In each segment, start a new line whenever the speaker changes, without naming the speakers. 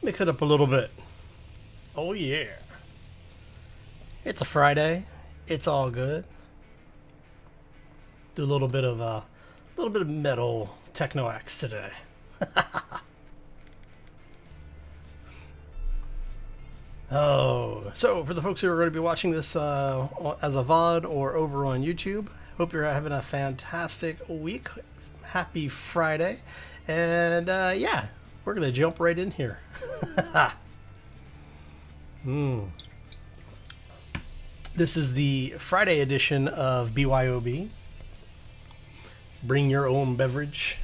Mix it up a little bit. Oh yeah. It's a Friday. It's all good. Do a little bit of metal techno axe today. Oh, so for the folks who are going to be watching this as a VOD or over on YouTube, hope you're having a fantastic week. Happy Friday. And yeah, we're going to jump right in here. This is the Friday edition of BYOB. Bring your own beverage,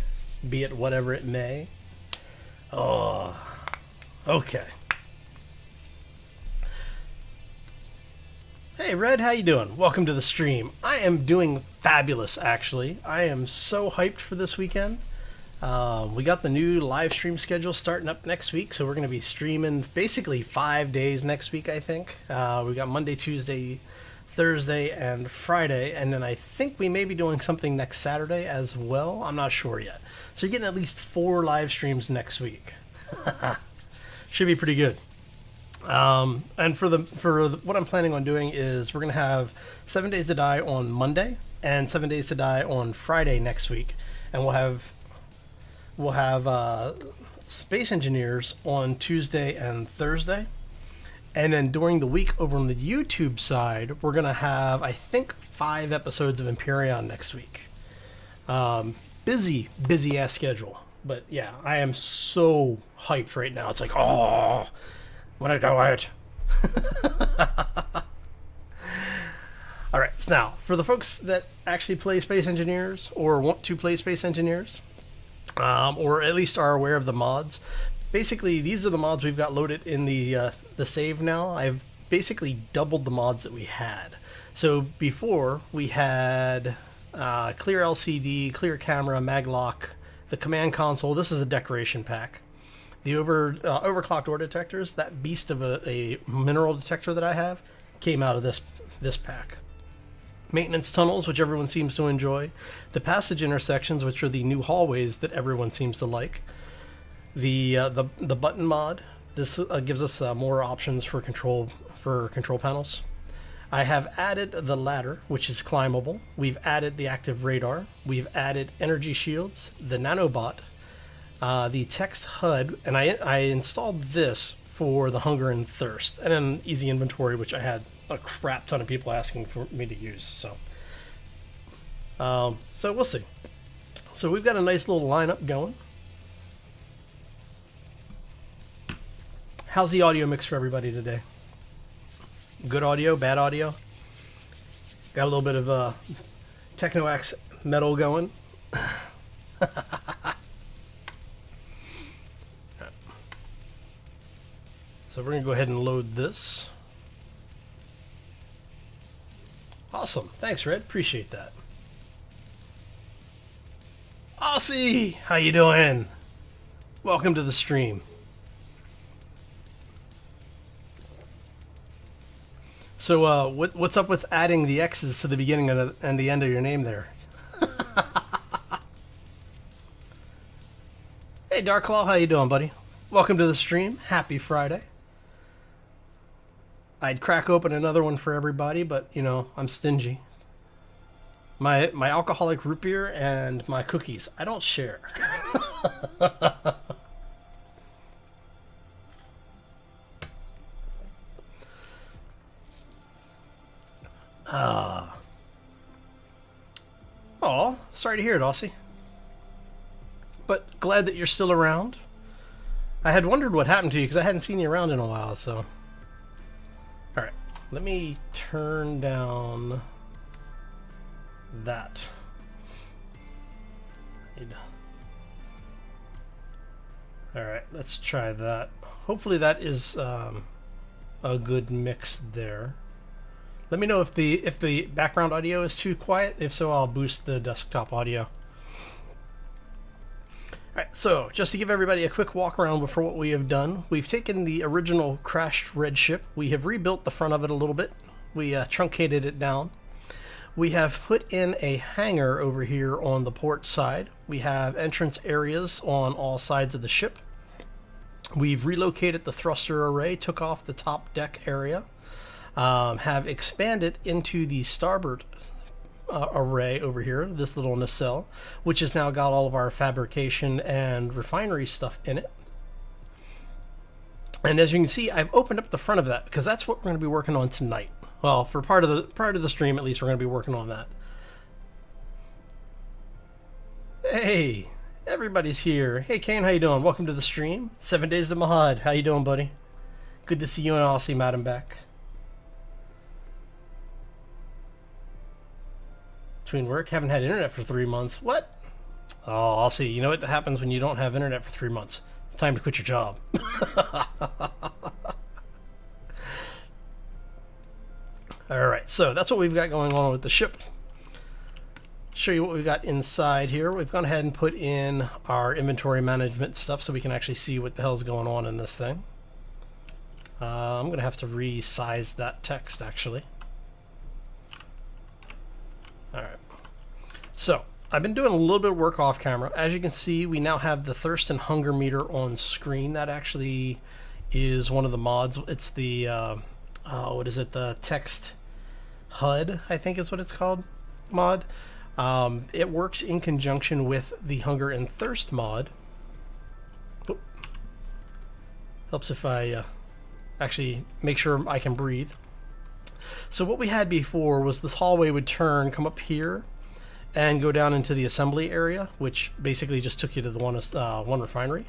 be it whatever it may. Oh, okay. Hey Red, how you doing? Welcome to the stream. I am doing fabulous, actually. I am so hyped for this weekend. We got the new live stream schedule starting up next week, so we're going to be streaming basically 5 days next week, I think. We got Monday, Tuesday, Thursday, and Friday, and then I think we may be doing something next Saturday as well. I'm not sure yet. So you're getting at least 4 live streams next week. Should be pretty good. And for what I'm planning on doing is we're going to have 7 Days to Die on Monday and 7 Days to Die on Friday next week. And we'll have Space Engineers on Tuesday and Thursday. And then during the week over on the YouTube side, we're going to have, I think, 5 episodes of Empyrean next week. Busy ass schedule. But yeah, I am so hyped right now. It's like, oh, when I do it. All right, so now for the folks that actually play Space Engineers or want to play Space Engineers, or at least are aware of the mods, basically these are the mods we've got loaded in the save now. I've basically doubled the mods that we had. So before we had clear LCD, clear camera, maglock, the command console. This is a decoration pack. The overclocked ore detectors, that beast of a mineral detector that I have, came out of this pack. Maintenance tunnels, which everyone seems to enjoy. The passage intersections, which are the new hallways that everyone seems to like. The button mod. This gives us more options for control panels. I have added the ladder, which is climbable. We've added the active radar. We've added energy shields, the nanobot, the text HUD, and I installed this for the hunger and thirst, and then easy inventory, which I had a crap ton of people asking for me to use. So we'll see. So we've got a nice little lineup going. How's the audio mix for everybody today? Good audio, bad audio? Got a little bit of Techno Axe metal going. So we're going to go ahead and load this. Awesome. Thanks, Red. Appreciate that. Aussie! How you doing? Welcome to the stream. So what's up with adding the X's to the beginning and the end of your name there? Hey, Darklaw, how you doing, buddy? Welcome to the stream. Happy Friday. I'd crack open another one for everybody, but, you know, I'm stingy. My alcoholic root beer and my cookies, I don't share. Oh, sorry to hear it, Aussie. But glad that you're still around. I had wondered what happened to you because I hadn't seen you around in a while, so. All right, let me turn down that. All right, let's try that. Hopefully that is a good mix there. Let me know if the background audio is too quiet. If so, I'll boost the desktop audio. Alright, so just to give everybody a quick walk around before what we have done, we've taken the original crashed red ship. We have rebuilt the front of it a little bit. We truncated it down. We have put in a hangar over here on the port side. We have entrance areas on all sides of the ship. We've relocated the thruster array, took off the top deck area, have expanded into the starboard array over here, this little nacelle, which has now got all of our fabrication and refinery stuff in it. And as you can see, I've opened up the front of that because that's what we're going to be working on tonight. Well, for part of the stream, at least, we're going to be working on that. Hey, everybody's here. Hey, Kane, how you doing? Welcome to the stream. 7 days to Mahad. How you doing, buddy? Good to see you and Aussie, Madam back. Between work, haven't had internet for 3 months. What? Oh, I'll see. You know what happens when you don't have internet for 3 months? It's time to quit your job. Alright, so that's what we've got going on with the ship. Show you what we've got inside here. We've gone ahead and put in our inventory management stuff so we can actually see what the hell's going on in this thing. I'm going to have to resize that text, actually. Alright. So, I've been doing a little bit of work off camera. As you can see, we now have the thirst and hunger meter on screen. That actually is one of the mods. It's the, what is it? The text HUD, I think is what it's called, mod. It works in conjunction with the hunger and thirst mod. Oop. Helps if I actually make sure I can breathe. So what we had before was this hallway would turn, come up here, and go down into the assembly area, which basically just took you to the one refinery.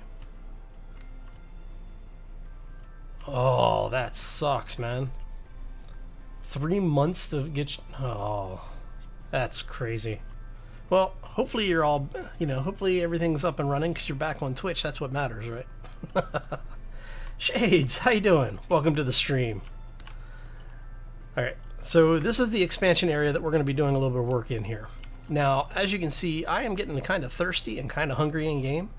Oh, that sucks, man. 3 months to get... Oh, that's crazy. Well, hopefully you're all, hopefully everything's up and running because you're back on Twitch. That's what matters, right? Shades, how you doing? Welcome to the stream. All right, so this is the expansion area that we're going to be doing a little bit of work in here. Now, as you can see, I am getting kind of thirsty and kind of hungry in game.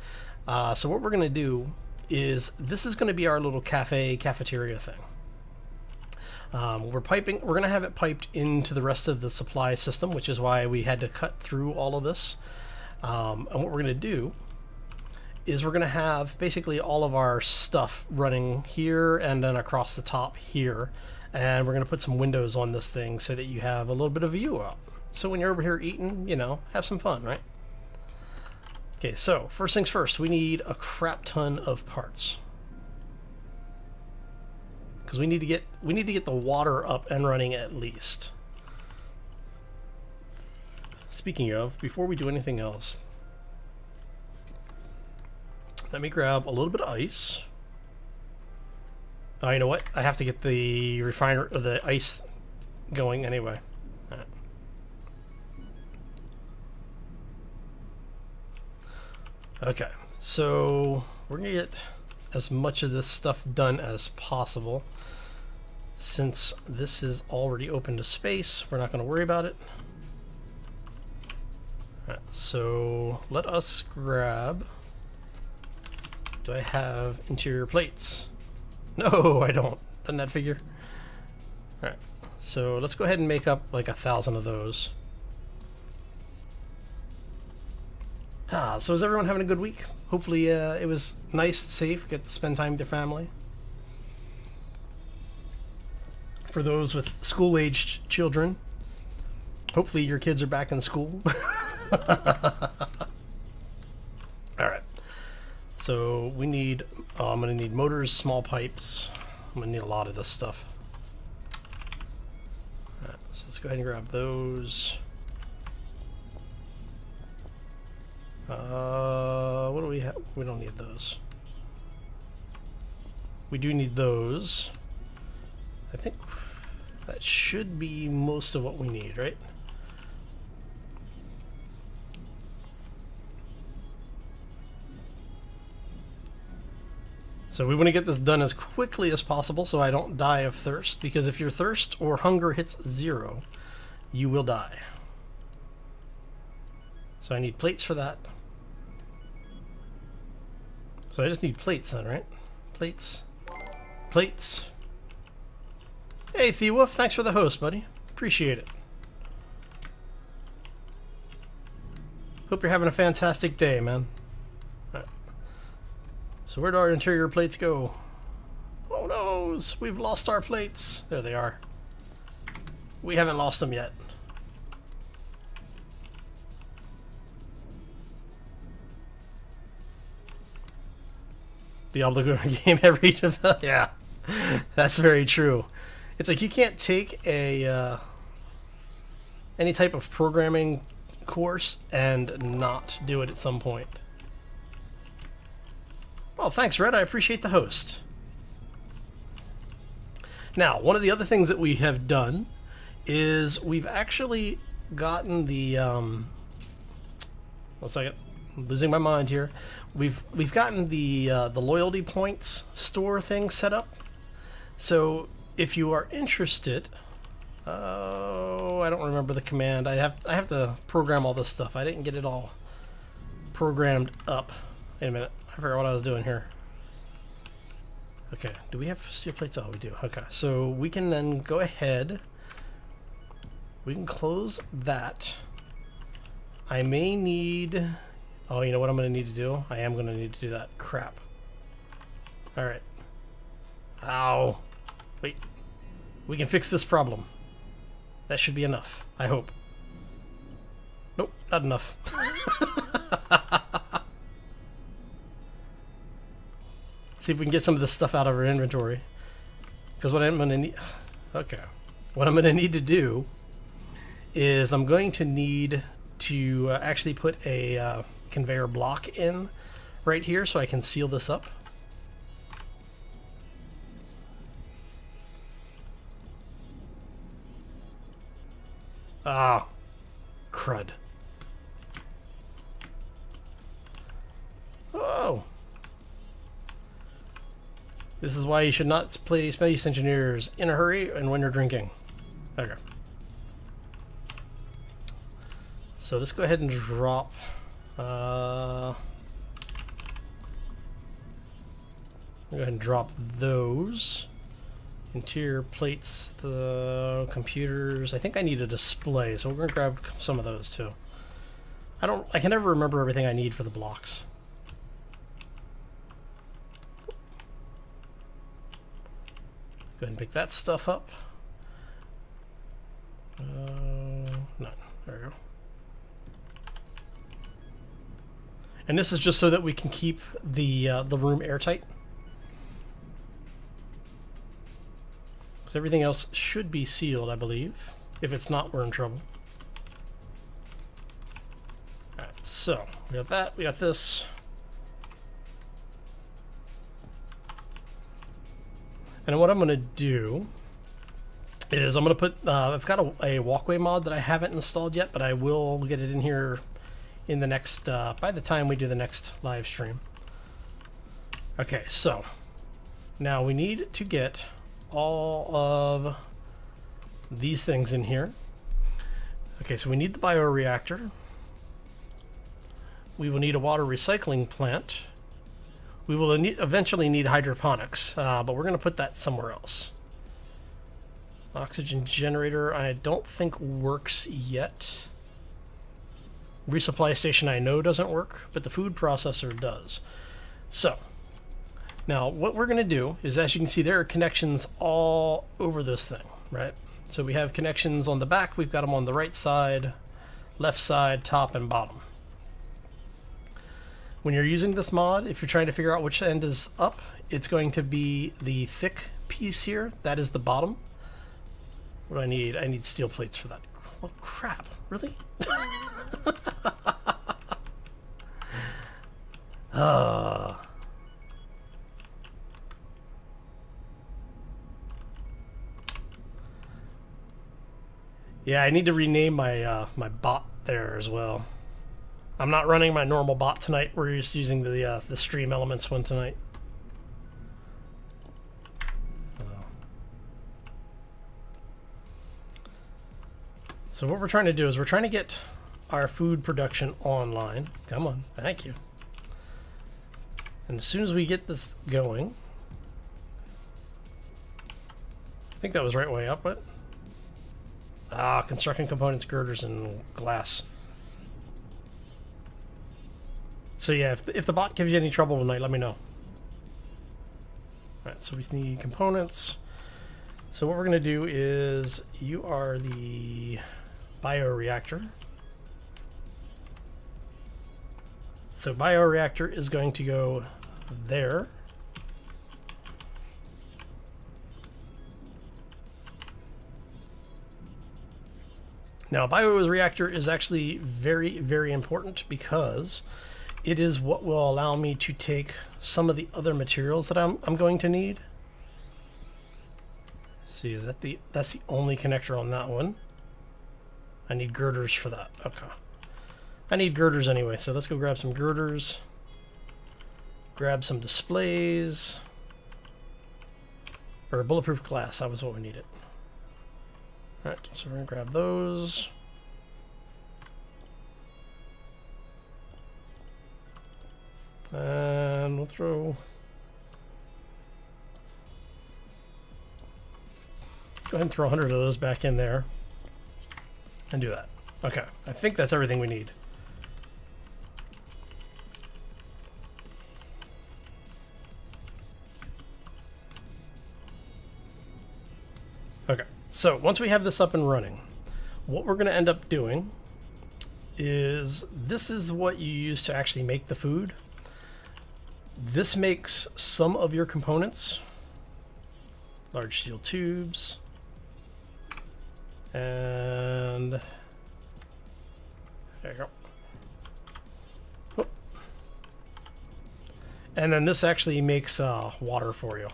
So what we're going to do is this is going to be our little cafeteria thing. We're going to have it piped into the rest of the supply system, which is why we had to cut through all of this. And what we're going to do is we're going to have basically all of our stuff running here and then across the top here. And we're going to put some windows on this thing so that you have a little bit of view out. So when you're over here eating, have some fun, right? Okay, so first things first, we need a crap ton of parts. Because we need to get the water up and running at least. Speaking of, before we do anything else, let me grab a little bit of ice. Oh, you know what? I have to get the refiner or the ice going anyway. All right. Okay, so we're gonna get as much of this stuff done as possible. Since this is already open to space, we're not going to worry about it. All right, so let us grab... Do I have interior plates? No, I don't. Doesn't that figure? All right, so let's go ahead and make up like 1,000 of those. So is everyone having a good week? Hopefully it was nice, safe, get to spend time with your family. For those with school-aged children, hopefully your kids are back in school. Alright, so we need, I'm going to need motors, small pipes. I'm going to need a lot of this stuff. Alright, so let's go ahead and grab those. What do we have? We don't need those. We do need those. I think that should be most of what we need, right? So we want to get this done as quickly as possible so I don't die of thirst, because if your thirst or hunger hits 0, you will die. So I need plates for that. So I just need plates then, right? Plates. Plates. Hey, Thewolf, thanks for the host, buddy. Appreciate it. Hope you're having a fantastic day, man. Right. So where do our interior plates go? Oh no, we've lost our plates. There they are. We haven't lost them yet. The obligatory game every develop. Yeah, that's very true. It's like you can't take a any type of programming course and not do it at some point. Well, thanks, Red. I appreciate the host. Now, one of the other things that we have done is we've actually gotten the 1 second, I'm losing my mind here. We've gotten the loyalty points store thing set up. So if you are interested, I don't remember the command. I have to program all this stuff. I didn't get it all programmed up. Wait a minute, I forgot what I was doing here. Okay, do we have steel plates? Oh, we do. Okay, so we can then go ahead. We can close that. I may need... Oh, you know what I'm going to need to do? I am going to need to do that. Crap. Alright. Ow. Wait. We can fix this problem. That should be enough, I hope. Nope, not enough. See if we can get some of this stuff out of our inventory. Because what I'm going to need... Okay. What I'm going to need to do is I'm going to need to actually put a conveyor block in right here so I can seal this up. Ah, crud. Oh. This is why you should not play Space Engineers in a hurry and when you're drinking. Okay. So let's go ahead and drop... go ahead and drop those. Interior plates, the computers. I think I need a display, so we're going to grab some of those too. I can never remember everything I need for the blocks. Go ahead and pick that stuff up. No, there we go. And this is just so that we can keep the room airtight. Because everything else should be sealed, I believe. If it's not, we're in trouble. Alright, so we got that, we got this. And what I'm going to do is I'm going to put, I've got a walkway mod that I haven't installed yet, but I will get it in here in the next, by the time we do the next live stream. Okay, so now we need to get all of these things in here. Okay, so we need the bioreactor. We will need a water recycling plant. We will eventually need hydroponics, but we're going to put that somewhere else. Oxygen generator, I don't think works yet. Resupply station I know doesn't work, but the food processor does. So, now what we're going to do is, as you can see, there are connections all over this thing, right? So we have connections on the back, we've got them on the right side, left side, top, and bottom. When you're using this mod, if you're trying to figure out which end is up, it's going to be the thick piece here. That is the bottom. What do I need? I need steel plates for that. Oh, crap. Really? Yeah, I need to rename my my bot there as well. I'm not running my normal bot tonight. We're just using the Stream Elements one tonight. So what we're trying to do is we're trying to get our food production online. Come on, thank you. And as soon as we get this going, I think that was right way up, but construction components, girders, and glass. So yeah, if the bot gives you any trouble tonight, let me know. All right, so we need components. So what we're going to do is, you are the bioreactor. So bioreactor is going to go there. Now, bioreactor is actually very, very important because it is what will allow me to take some of the other materials that I'm going to need. Let's see, is that that's the only connector on that one? I need girders for that. Okay. I need girders anyway, so let's go grab some girders. Grab some displays. Or bulletproof glass, that was what we needed. Alright, so we're gonna grab those. And we'll throw... Go ahead and throw 100 of those back in there. And do that. Okay, I think that's everything we need. Okay, so once we have this up and running, what we're going to end up doing is, this is what you use to actually make the food. This makes some of your components. Large steel tubes. And there you go. Oh. And then this actually makes water for you.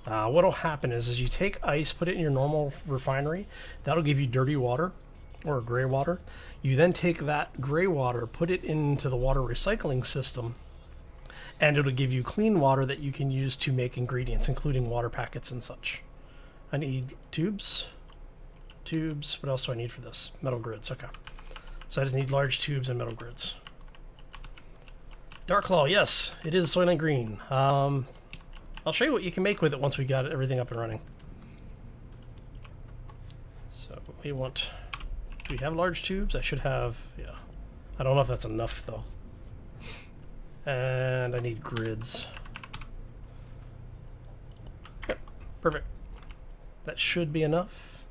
What'll happen is you take ice, put it in your normal refinery. That'll give you dirty water or gray water. You then take that gray water, put it into the water recycling system, and it'll give you clean water that you can use to make ingredients, including water packets and such. I need tubes. Tubes. What else do I need for this? Metal grids. Okay. So I just need large tubes and metal grids. Dark Claw. Yes, it is Soylent Green. I'll show you what you can make with it once we got everything up and running. So we want... Do we have large tubes? I should have... Yeah. I don't know if that's enough, though. And I need grids. Yep. Perfect. That should be enough.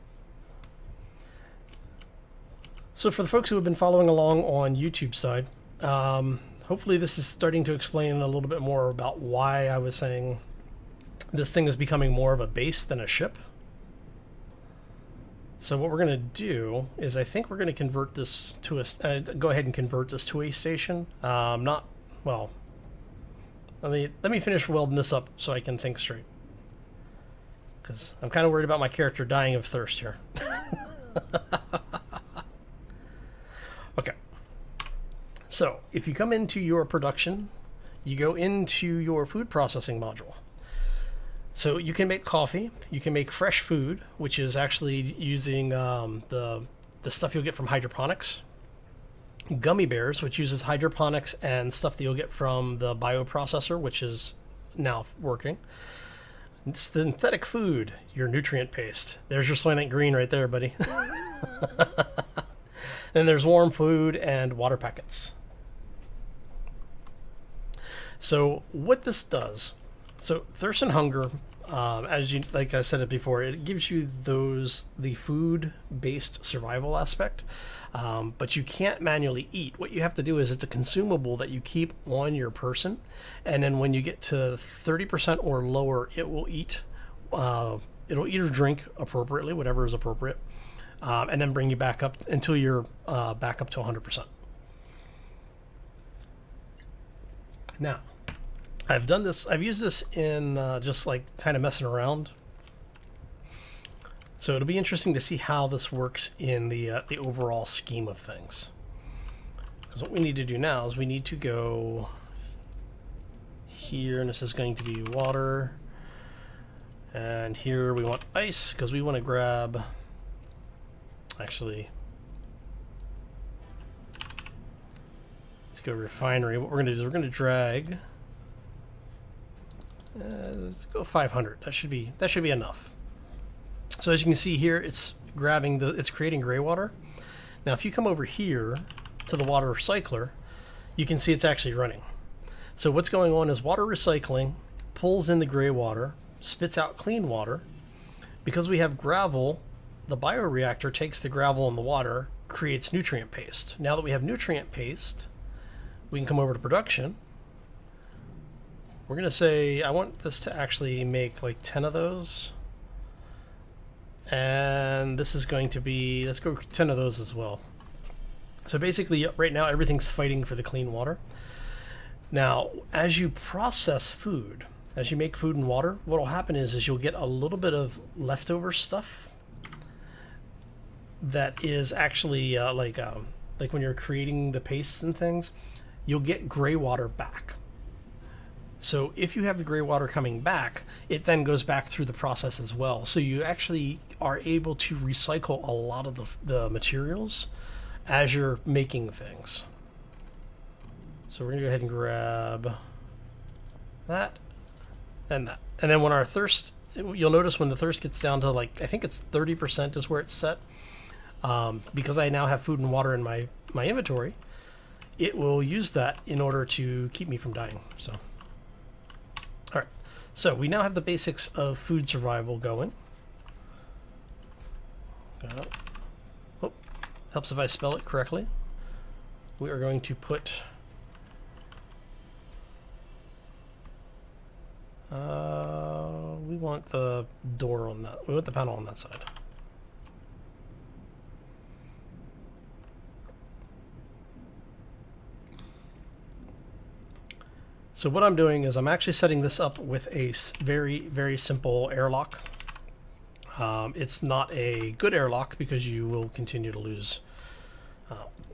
So for the folks who have been following along on YouTube side, hopefully this is starting to explain a little bit more about why I was saying this thing is becoming more of a base than a ship. So what we're going to do is, I think we're going to convert this to a... go ahead and convert this to a station. Not... Well... Let me finish welding this up so I can think straight. Because I'm kind of worried about my character dying of thirst here. Okay. So, if you come into your production, you go into your food processing module. So you can make coffee, you can make fresh food, which is actually using the stuff you'll get from hydroponics. Gummy bears, which uses hydroponics and stuff that you'll get from the bioprocessor, which is now working. Synthetic food, your nutrient paste. There's your Soylent Green right there, buddy. Then there's warm food and water packets. So what this does, so thirst and hunger, as you, like I said it before, it gives you the food-based survival aspect, but you can't manually eat. What you have to do is, it's a consumable that you keep on your person, and then when you get to 30% or lower, it will eat. It'll eat or drink appropriately, whatever is appropriate, and then bring you back up until you're back up to 100%. Now, I've done this, I've used this in just like kind of messing around. So it'll be interesting to see how this works in the overall scheme of things. Because what we need to do now is we need to go here, and this is going to be water. And here we want ice, because we want to grab, actually, let's go refinery. What we're going to do is we're going to drag, let's go 500. That should be enough. So as you can see here, it's grabbing it's creating gray water. Now if you come over here to the water recycler, you can see it's actually running. So what's going on is water recycling pulls in the gray water, spits out clean water. Because we have gravel, the bioreactor takes the gravel and the water, creates nutrient paste. Now that we have nutrient paste, we can come over to production. We're going to say, I want this to actually make like 10 of those. And this is going to be, let's go 10 of those as well. So basically, right now, everything's fighting for the clean water. Now, as you process food, as you make food and water, what will happen is you'll get a little bit of leftover stuff that is actually like when you're creating the pastes and things, you'll get gray water back. So if you have the gray water coming back, it then goes back through the process as well. So you actually are able to recycle a lot of the materials as you're making things. So we're gonna go ahead and grab that and that. And then when our thirst, you'll notice when the thirst gets down to like, I think it's 30% is where it's set. Because I now have food and water in my inventory, it will use that in order to keep me from dying. So, all right. So we now have the basics of food survival going. Oh, helps if I spell it correctly. We are going to put we want the door on that. We want the panel on that side. So what I'm doing is I'm actually setting this up with a very, very simple airlock. It's not a good airlock because you will continue to lose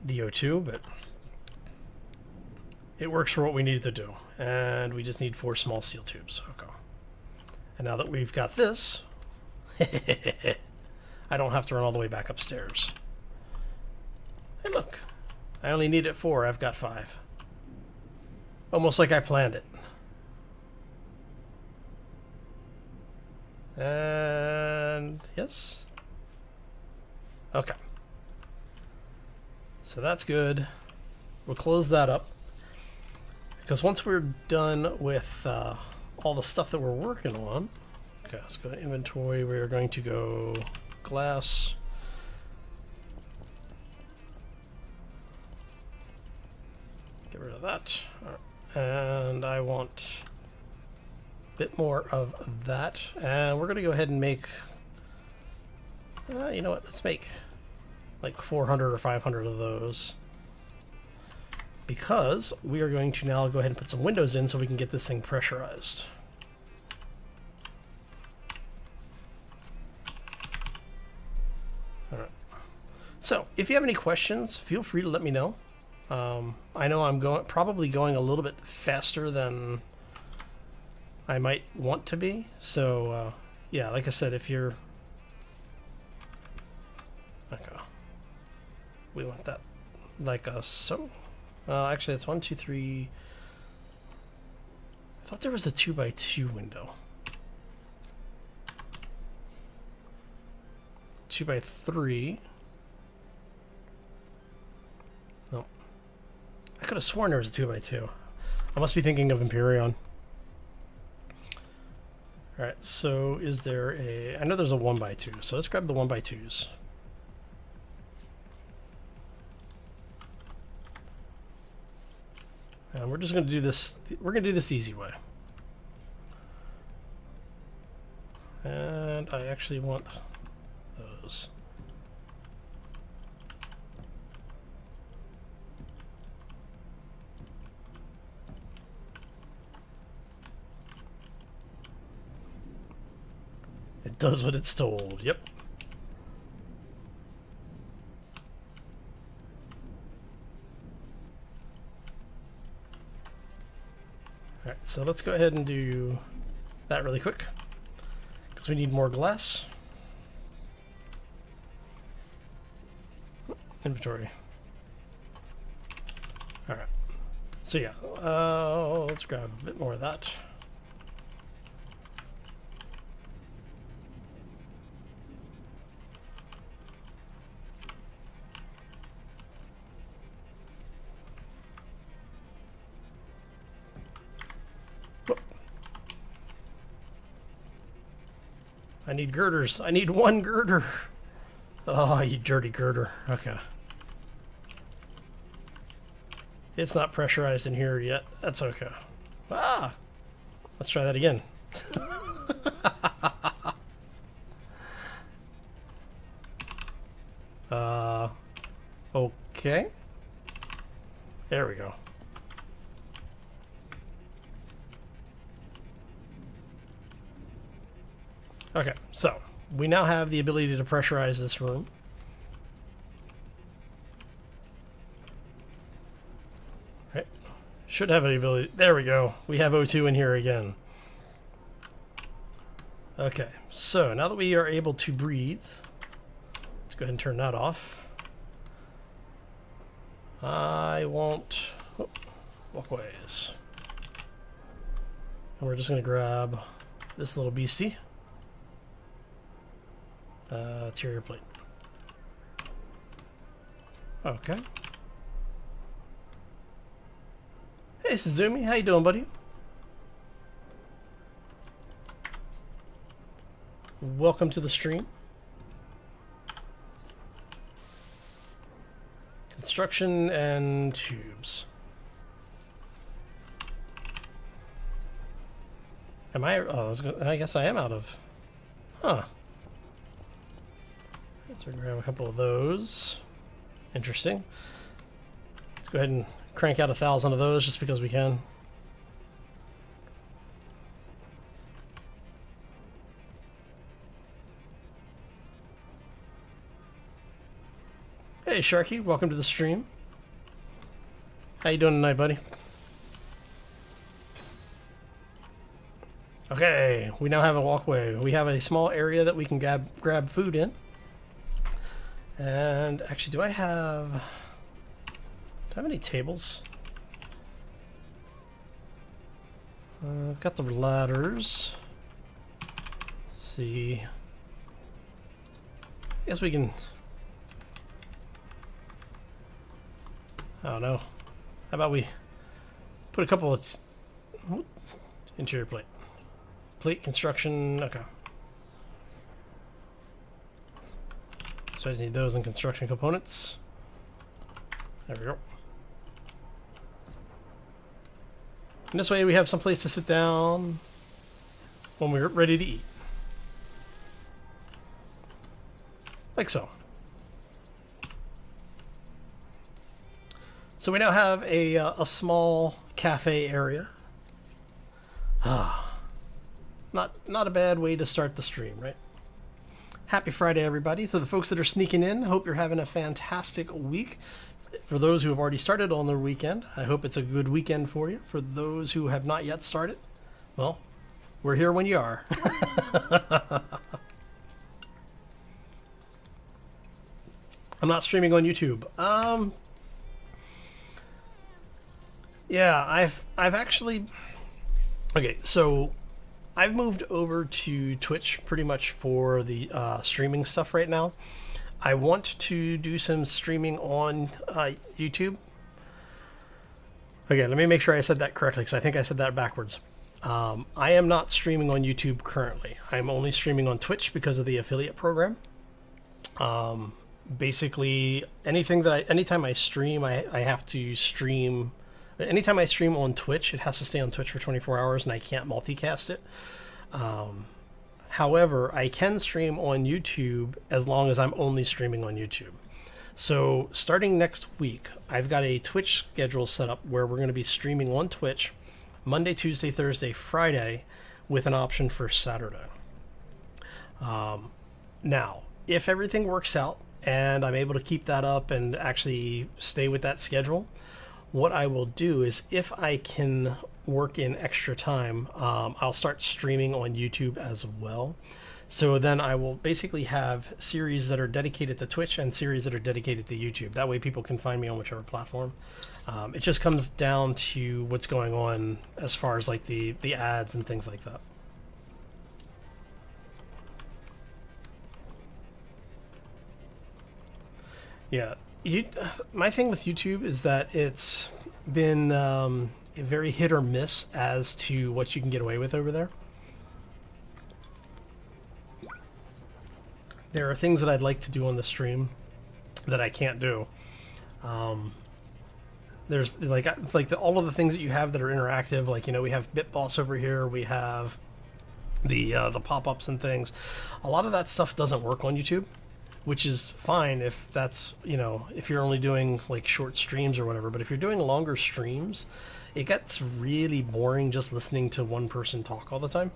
the O2, but it works for what we need to do. And we just need 4 small steel tubes. Okay. And now that we've got this, I don't have to run all the way back upstairs. Hey, look. I only needed 4. I've got 5. Almost like I planned it. And yes. Okay. So that's good. We'll close that up. Because once we're done with all the stuff that we're working on, okay, let's go to inventory. We're going to go glass. Get rid of that. All right. And I want a bit more of that. And we're going to go ahead and make, you know what, let's make like 400 or 500 of those. Because we are going to now go ahead and put some windows in so we can get this thing pressurized. All right. So if you have any questions, feel free to let me know. I know I'm probably going a little bit faster than I might want to be. So yeah, like I said, if you're okay, we want that like so. Actually, it's 1, 2, 3. I thought there was a 2x2 window. 2x3. No. I could have sworn there was a 2x2. I must be thinking of Empyrean. Alright, so is there a... I know there's a 1x2, so let's grab the 1x2s. And we're just going to do this, we're going to do this the easy way. And I actually want those. It does what it's told, yep. Alright, so let's go ahead and do that really quick, because we need more glass. Inventory. Alright, so yeah, let's grab a bit more of that. I need girders. I need one girder. Oh, you dirty girder. Okay. It's not pressurized in here yet. That's okay. Ah! Let's try that again. Okay. There we go. Okay, so we now have the ability to pressurize this room. Right. Should have the ability. There we go. We have O2 in here again. Okay, so now that we are able to breathe, let's go ahead and turn that off. I won't walkways. And we're just going to grab this little beastie. Interior plate. Okay. Hey, Suzumi, how you doing, buddy? Welcome to the stream. Construction and tubes. Am I? Oh, I guess I am out of. Huh. Let's grab a couple of those. Interesting. Let's go ahead and crank out 1,000 of those just because we can. Hey Sharky, welcome to the stream. How you doing tonight, buddy? Okay, we now have a walkway. We have a small area that we can grab food in. And actually, do I have any tables? I've got the ladders. Let's see. I guess we can. I don't know. How about we put a couple of interior plate construction. Okay. So I just need those in construction components. There we go. And this way we have some place to sit down when we're ready to eat. Like so. So we now have a small cafe area. Not a bad way to start the stream, right? Happy Friday, everybody. So the folks that are sneaking in, hope you're having a fantastic week. For those who have already started on their weekend, I hope it's a good weekend for you. For those who have not yet started, well, we're here when you are. I'm not streaming on YouTube. Yeah, I've actually. Okay, so I've moved over to Twitch pretty much for the streaming stuff right now. I want to do some streaming on YouTube. Okay, let me make sure I said that correctly because I think I said that backwards. I am not streaming on YouTube currently. I'm only streaming on Twitch because of the affiliate program. Basically, anytime I stream, I have to stream. Anytime I stream on Twitch, it has to stay on Twitch for 24 hours, and I can't multicast it. However, I can stream on YouTube as long as I'm only streaming on YouTube. So starting next week, I've got a Twitch schedule set up where we're going to be streaming on Twitch Monday, Tuesday, Thursday, Friday, with an option for Saturday. Now, if everything works out and I'm able to keep that up and actually stay with that schedule, what I will do is, if I can work in extra time, I'll start streaming on YouTube as well. So then I will basically have series that are dedicated to Twitch and series that are dedicated to YouTube. That way people can find me on whichever platform. It just comes down to what's going on as far as like the ads and things like that. Yeah. My thing with YouTube is that it's been very hit or miss as to what you can get away with over there. there are things that I'd like to do on the stream that I can't do. There's all of the things that you have that are interactive, like, you know, we have BitBoss over here, we have the pop-ups and things. A lot of that stuff doesn't work on YouTube, which is fine if that's, you know, if you're only doing like short streams or whatever. But if you're doing longer streams, it gets really boring just listening to one person talk all the time.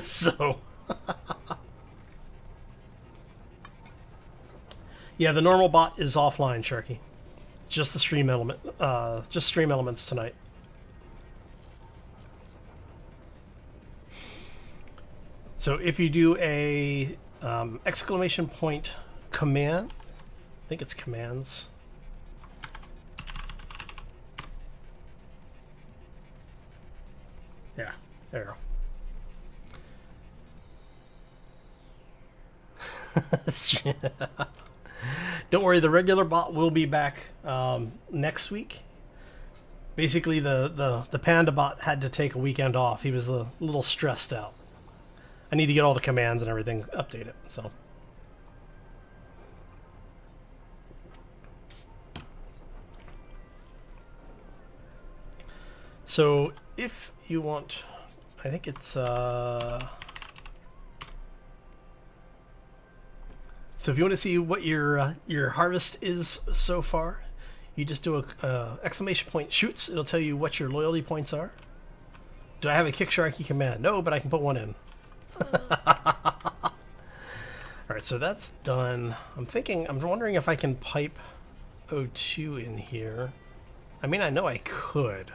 So yeah, the normal bot is offline, Sharky. Just the stream element, just stream elements tonight. So if you do a exclamation point command, I think it's commands. Yeah, there you go. Don't worry, the regular bot will be back next week. Basically, the Panda bot had to take a weekend off. He was a little stressed out. I need to get all the commands and everything updated, so. So if you want, I think it's so if you want to see what your harvest is so far, you just do a exclamation point shoots. It'll tell you what your loyalty points are. Do I have a Kick Sharky command? No, but I can put one in. Alright, so that's done. I'm wondering if I can pipe O2 in here. I mean, I know I could.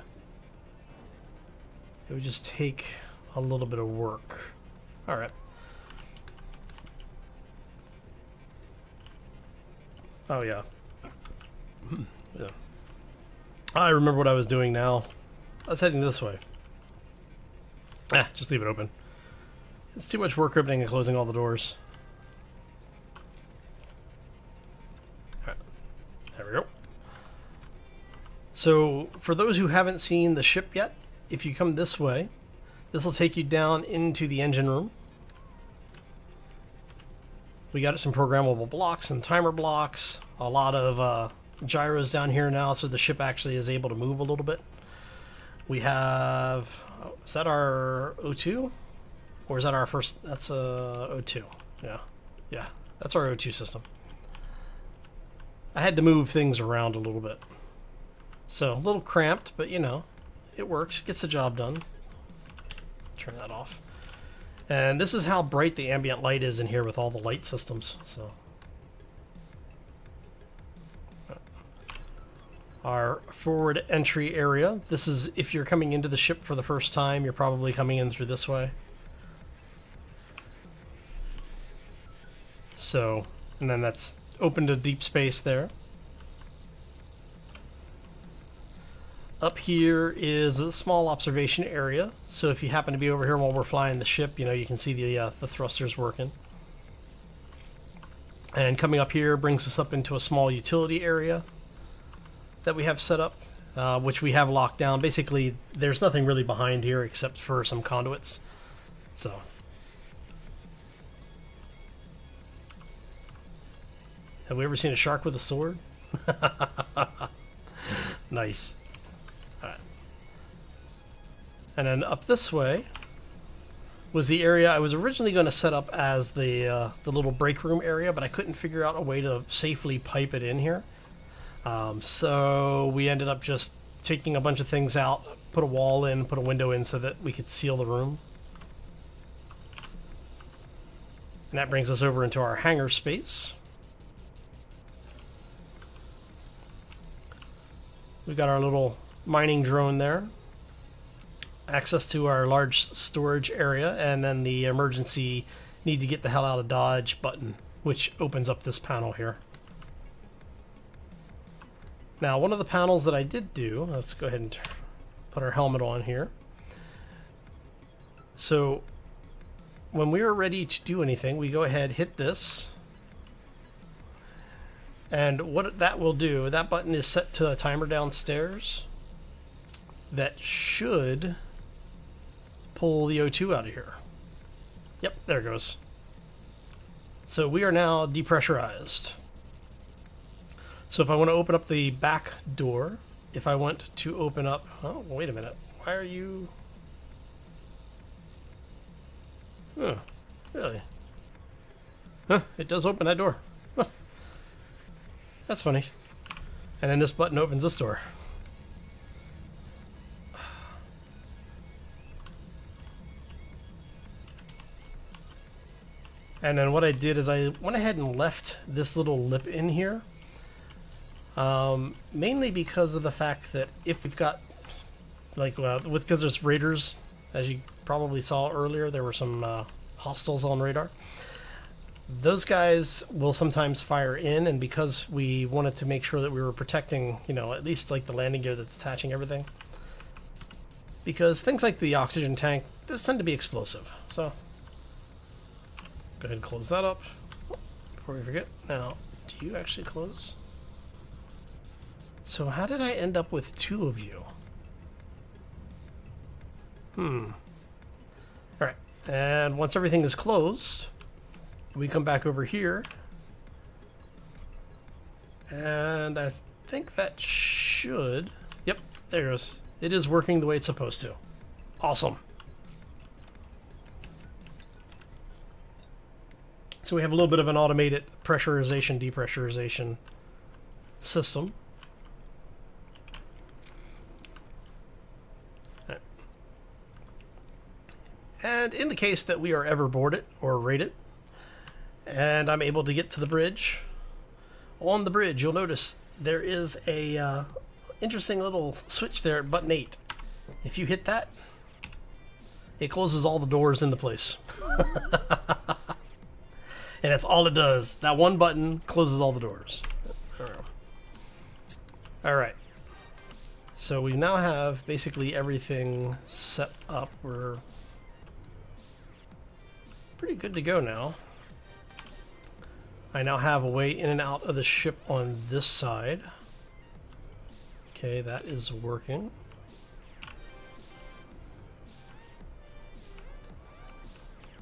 It would just take a little bit of work. Alright. Oh, yeah. Yeah. I remember what I was doing now. I was heading this way. Just leave it open. It's too much work opening and closing all the doors. Right. There we go. So, for those who haven't seen the ship yet, if you come this way, this will take you down into the engine room. We got some programmable blocks and timer blocks, a lot of gyros down here now, so the ship actually is able to move a little bit. We have, is that our O2? Or is that our first, that's O2, yeah, that's our O2 system. I had to move things around a little bit. So, a little cramped, but you know, it works, gets the job done. Turn that off. And this is how bright the ambient light is in here with all the light systems. So, our forward entry area. This is if you're coming into the ship for the first time, you're probably coming in through this way. So, and then that's open to deep space there. Up here is a small observation area, so if you happen to be over here while we're flying the ship, you know, you can see the thrusters working. And coming up here brings us up into a small utility area that we have set up, which we have locked down. Basically, there's nothing really behind here except for some conduits. So, have we ever seen a shark with a sword? Nice. And then up this way was the area I was originally going to set up as the little break room area, but I couldn't figure out a way to safely pipe it in here. So we ended up just taking a bunch of things out, put a wall in, put a window in so that we could seal the room. And that brings us over into our hangar space. We've got our little mining drone there. Access to our large storage area, and then the emergency need to get the hell out of Dodge button, which opens up this panel here. Now, one of the panels that I did do, let's go ahead and put our helmet on here. So, when we are ready to do anything, we go ahead, hit this, and what that will do, that button is set to a timer downstairs that should pull the O2 out of here. Yep, there it goes. So we are now depressurized. So if I want to open up the back door, if I want to open up... Oh, wait a minute. Why are you... Oh, really? Huh, it does open that door. Huh. That's funny. And then this button opens this door. And then what I did is I went ahead and left this little lip in here. Mainly because of the fact that if we've got, like, because there's raiders, as you probably saw earlier, there were some hostiles on radar. Those guys will sometimes fire in, and because we wanted to make sure that we were protecting, you know, at least like the landing gear that's attaching everything. Because things like the oxygen tank, those tend to be explosive. So, go ahead and close that up before we forget. Now, do you actually close? So how did I end up with two of you? Alright, and once everything is closed, we come back over here. And I think that should... Yep, there it goes. It is working the way it's supposed to. Awesome. So we have a little bit of an automated pressurization, depressurization system. And in the case that we are ever boarded or raided, and I'm able to get to the bridge, on the bridge you'll notice there is a interesting little switch there at button 8. If you hit that, it closes all the doors in the place. And that's all it does. That one button closes all the doors. Alright. So we now have basically everything set up. We're pretty good to go now. I now have a way in and out of the ship on this side. Okay, that is working.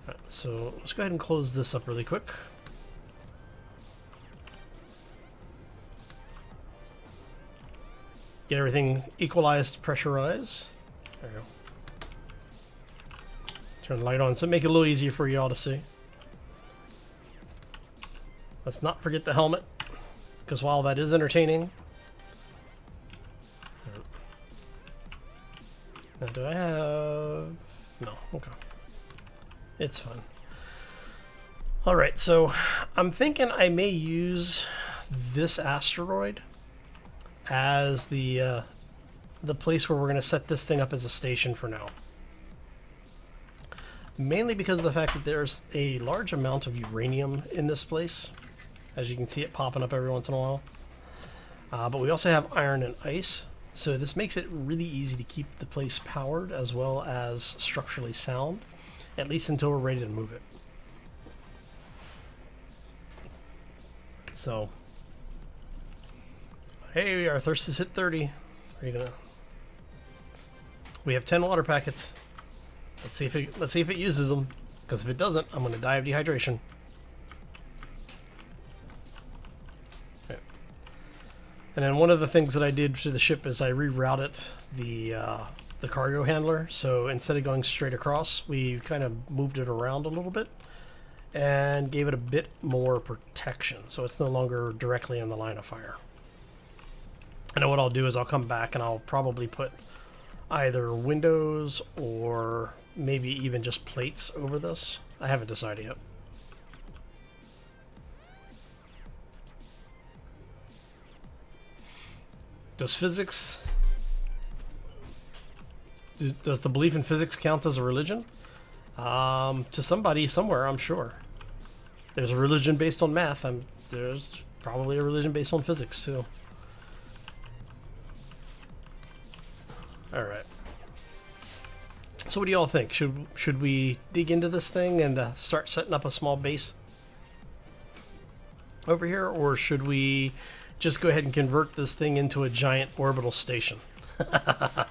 Right, so let's go ahead and close this up really quick. Get everything equalized, pressurized. There we go. Turn the light on, so make it a little easier for you all to see. Let's not forget the helmet, because while that is entertaining... Now, do I have... No, okay. It's fine. Alright, so I'm thinking I may use this asteroid as the place where we're going to set this thing up as a station for now. Mainly because of the fact that there's a large amount of uranium in this place. As you can see it popping up every once in a while. But we also have iron and ice. So this makes it really easy to keep the place powered as well as structurally sound. At least until we're ready to move it. So. Hey, our thirst has hit 30. We have 10 water packets. Let's see if it uses them, because if it doesn't, I'm going to die of dehydration. Okay. And then one of the things that I did to the ship is I rerouted the cargo handler. So instead of going straight across, we kind of moved it around a little bit and gave it a bit more protection, so it's no longer directly in the line of fire. I know what I'll do is I'll come back and I'll probably put either windows or maybe even just plates over this. I haven't decided yet. Does physics... Does the belief in physics count as a religion? To somebody, somewhere, I'm sure. There's a religion based on math. There's probably a religion based on physics, too. Alright. So what do y'all think? Should we dig into this thing and start setting up a small base over here? Or should we just go ahead and convert this thing into a giant orbital station? Because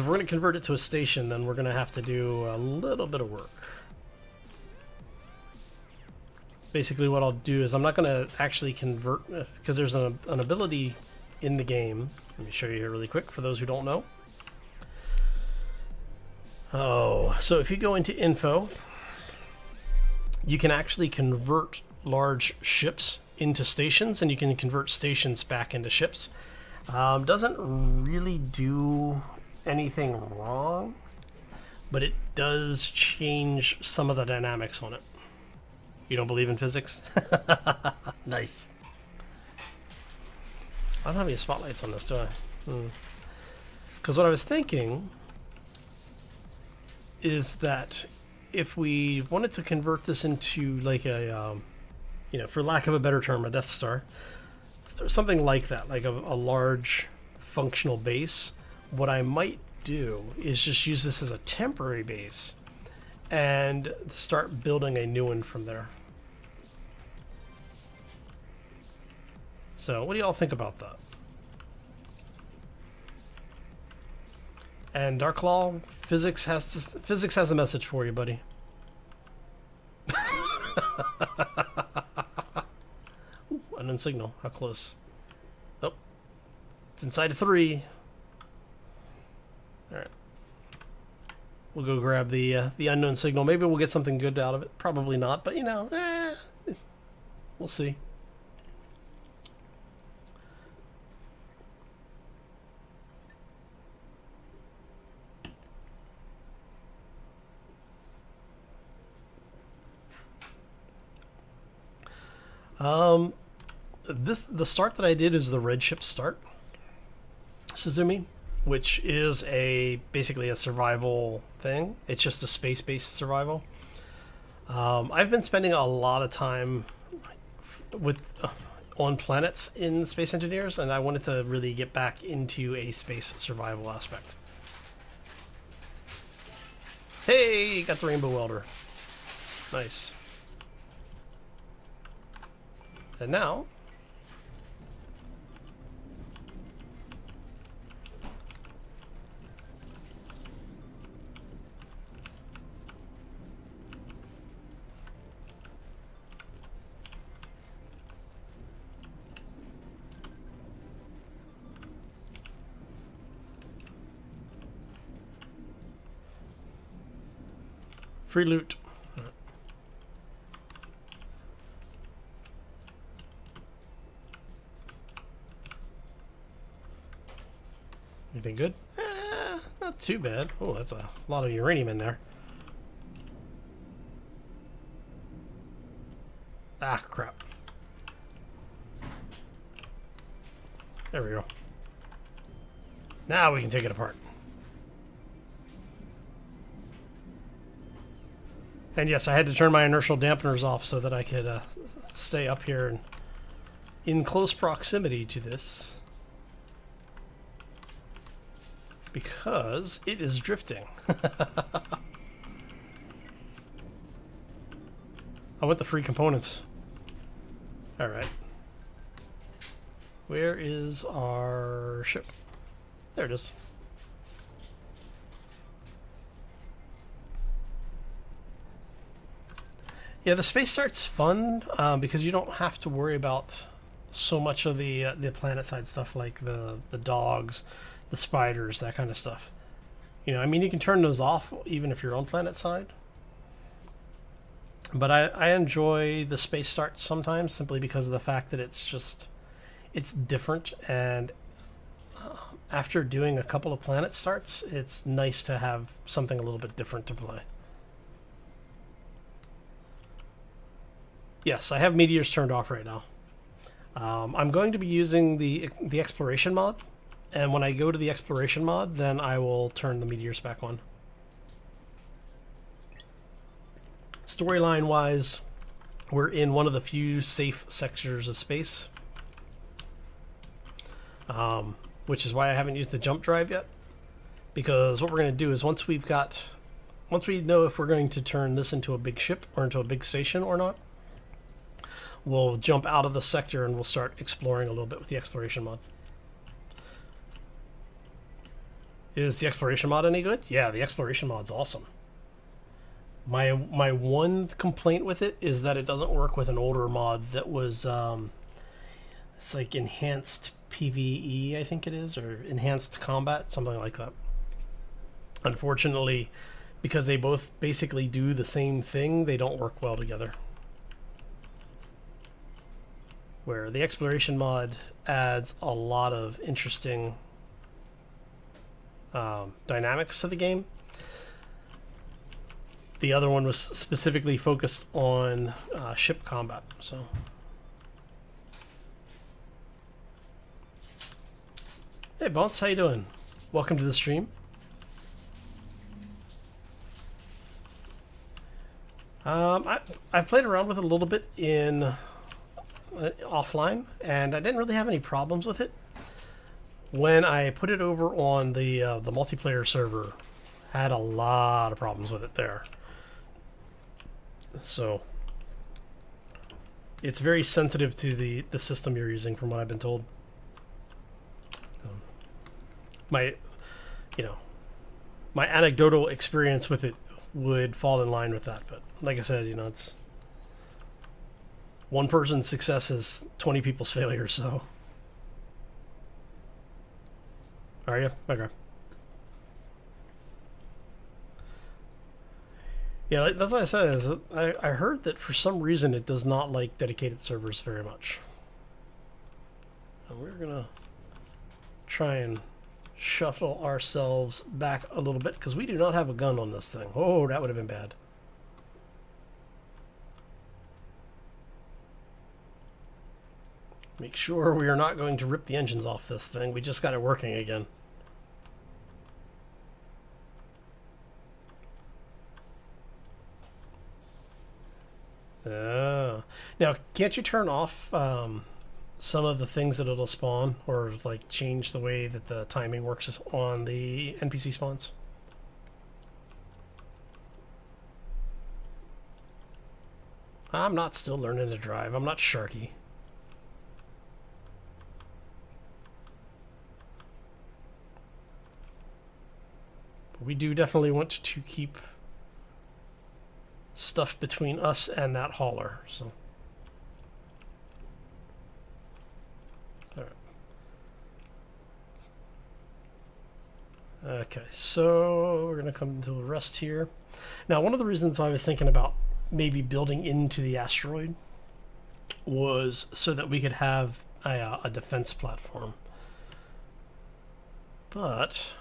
if we're going to convert it to a station, then we're going to have to do a little bit of work. basically what I'll do is I'm not going to actually convert, because there's an ability in the game. Let me show you here really quick for those who don't know. Oh, so if you go into info, you can actually convert large ships into stations, and you can convert stations back into ships. Doesn't really do anything wrong, but it does change some of the dynamics on it. You don't believe in physics? Nice. I don't have any spotlights on this, do I? Because what I was thinking is that if we wanted to convert this into like a, you know, for lack of a better term, a Death Star, something like that, like a large functional base, what I might do is just use this as a temporary base and start building a new one from there. So what do y'all think about that? And Darklaw, physics has a message for you, buddy. Ooh, unknown signal. How close? Oh, it's inside of 3. All right. We'll go grab the unknown signal. Maybe we'll get something good out of it. Probably not, but you know, we'll see. The start that I did is the red ship start, Suzumi, which is basically a survival thing. It's just a space-based survival. I've been spending a lot of time on planets in Space Engineers, and I wanted to really get back into a space survival aspect. Hey, got the Rainbow Welder. Nice. And now, free loot. Anything good? Not too bad. Oh, that's a lot of uranium in there. Ah, crap. There we go. Now we can take it apart. And yes, I had to turn my inertial dampeners off so that I could stay up here and in close proximity to this. Because it is drifting. I want the free components. Alright. Where is our ship? There it is. Yeah, the space start's fun because you don't have to worry about so much of the planet side stuff like the dogs, the spiders, that kind of stuff. You know, I mean, you can turn those off even if you're on planet side. But I enjoy the space start sometimes simply because of the fact that it's different, and after doing a couple of planet starts, it's nice to have something a little bit different to play. Yes, I have meteors turned off right now. I'm going to be using the exploration mod, and when I go to the exploration mod, then I will turn the meteors back on. Storyline wise, we're in one of the few safe sectors of space, which is why I haven't used the jump drive yet, because what we're going to do is once we know if we're going to turn this into a big ship or into a big station or not, we'll jump out of the sector and we'll start exploring a little bit with the exploration mod. Is the exploration mod any good? Yeah, the exploration mod's awesome. My one complaint with it is that it doesn't work with an older mod that was it's like enhanced PvE, I think it is, or enhanced combat, something like that. Unfortunately, because they both basically do the same thing, they don't work well together. Where the exploration mod adds a lot of interesting dynamics to the game. The other one was specifically focused on ship combat. So, hey, Bounce, how you doing? Welcome to the stream. I played around with it a little bit in offline, and I didn't really have any problems with it. When I put it over on the multiplayer server, I had a lot of problems with it there. So it's very sensitive to the system you're using, from what I've been told. My anecdotal experience with it would fall in line with that, but like I said, it's one person's success is 20 people's failure. So, are you okay? Yeah, that's what I said. Is I heard that for some reason it does not like dedicated servers very much. And we're gonna try and shuffle ourselves back a little bit because we do not have a gun on this thing. Oh, that would have been bad. Make sure we are not going to rip the engines off this thing. We just got it working again. Now, can't you turn off some of the things that it'll spawn, or like change the way that the timing works on the NPC spawns? I'm not still learning to drive. I'm not Sharky. We do definitely want to keep stuff between us and that hauler, so. Alright. Okay, so we're gonna come to a rest here. Now, one of the reasons I was thinking about maybe building into the asteroid was so that we could have a defense platform. But